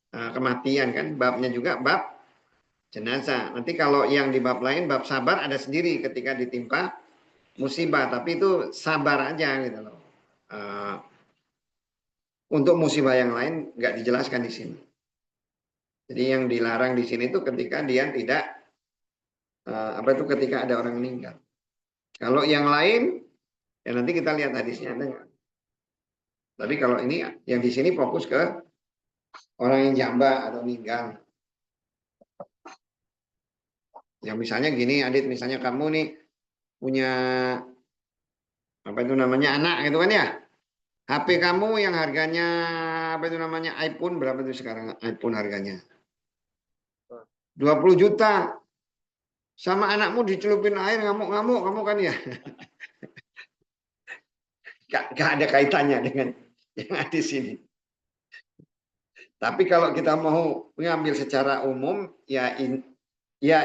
kematian kan. Babnya juga bab jenazah. Nanti kalau yang di bab lain bab sabar ada sendiri ketika ditimpa musibah. Tapi itu sabar aja gitu loh. Untuk musibah yang lain nggak dijelaskan di sini. Jadi yang dilarang di sini itu ketika dia tidak ketika ada orang meninggal. Kalau yang lain ya nanti kita lihat hadisnya ada nggak. Tapi kalau ini yang di sini fokus ke orang yang jamba atau meninggal. Yang misalnya gini, Adit, misalnya kamu nih punya anak gitu kan ya. HP kamu yang harganya iPhone berapa itu sekarang iPhone harganya? 20 juta. Sama anakmu dicelupin air ngamuk-ngamuk kamu kan ya. Gak ada kaitannya dengan yang ada di sini. Tapi kalau kita mau mengambil secara umum ya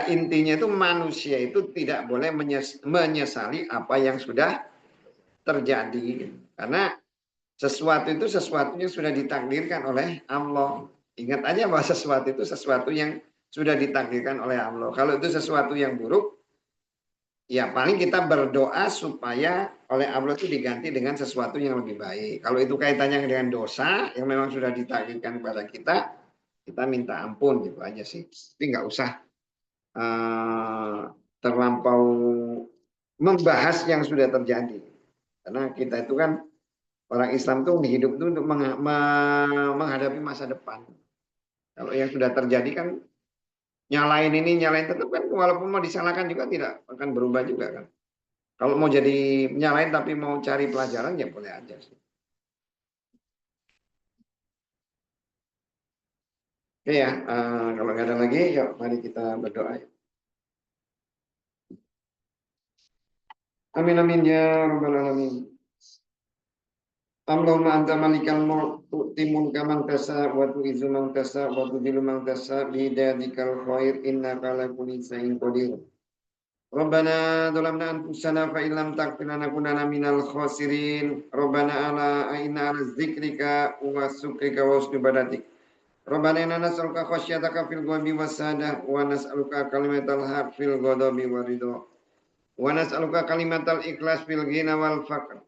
intinya itu manusia itu tidak boleh menyesali apa yang sudah terjadi. Karena sesuatu itu sesuatunya sudah ditakdirkan oleh Allah. Ingat aja bahwa sesuatu itu sesuatu yang sudah ditakdirkan oleh Allah. Kalau itu sesuatu yang buruk, ya paling kita berdoa supaya oleh Allah itu diganti dengan sesuatu yang lebih baik. Kalau itu kaitannya dengan dosa yang memang sudah ditakdirkan kepada kita minta ampun gitu aja sih. Tapi nggak usah terlampau membahas yang sudah terjadi. Karena kita itu kan Orang Islam tuh hidup tuh untuk menghadapi masa depan. Kalau yang sudah terjadi kan nyalain ini, nyalain tetap kan walaupun mau disalahkan juga tidak akan berubah juga kan. Kalau mau jadi nyalain tapi mau cari pelajaran ya boleh aja sih. Oke ya, kalau nggak ada lagi, yuk mari kita berdoa. Amin amin ya rabbal alamin. Allahumma anta malikal mulk tu'ti mulka man tasha wa tu'izzu man tasha wa tudhillu man tasha bi yadikal khair innaka ala kulli shay'in qadir. Rabbana dhalamna anfusana fa illam taghfir lana kunana minal khasirin. Rabbana ala inna ala dzikrika wa syukrika wa husni ibadatik. Rabbana inna nas'aluka khasyataka fil ghaibi was-sadah wa nas'aluka kalimatal haq fil ghadabi waridha. Wa nas'aluka kalimatal ikhlas fil ghina wal faqr.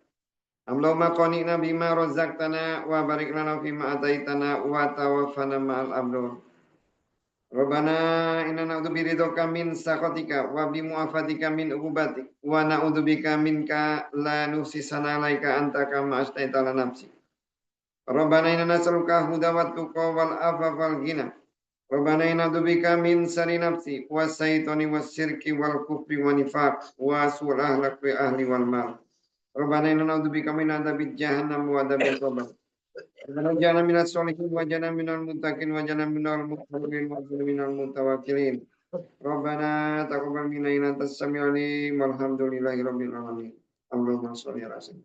Allahumma qani'na bima razaqtana wa barik lana fima ataitana wa tawaffana ma'al abrar. Rabbana inna na'udzubika min sakhatika wa bi mu'afatika min uqubatik wa na'udzubika minka la nuhsi sanalaika anta kama asnaita ala nafsi. Rabbana inna nas'aluka huda wa tuqa wal afafa wal ghina. Rabbana inna na'udzubika min syarri nafsi wa syaitani was syirki wal kufri wa nifaq wa su'il akhlaqi ahli wal mal. Rabbana inna na'udzubika min adzabi jahannam wa adzabil qabr. Rabbana ja'alna minas sholihin wa ja'alna minal muttaqin wa ja'alna minal muttaqin wa ja'alna minal mutawakkilin. Rabbana taqabbal minna innaka antas samiul alim walhamdulillahi rabbil alamin. Allahumma sholli ala sayyidina.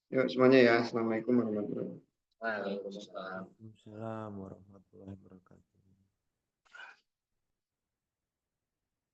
Yuk semuanya ya. Assalamualaikum warahmatullahi wabarakatuh. Waalaikumsalam. Waalaikumsalam warahmatullahi wabarakatuh.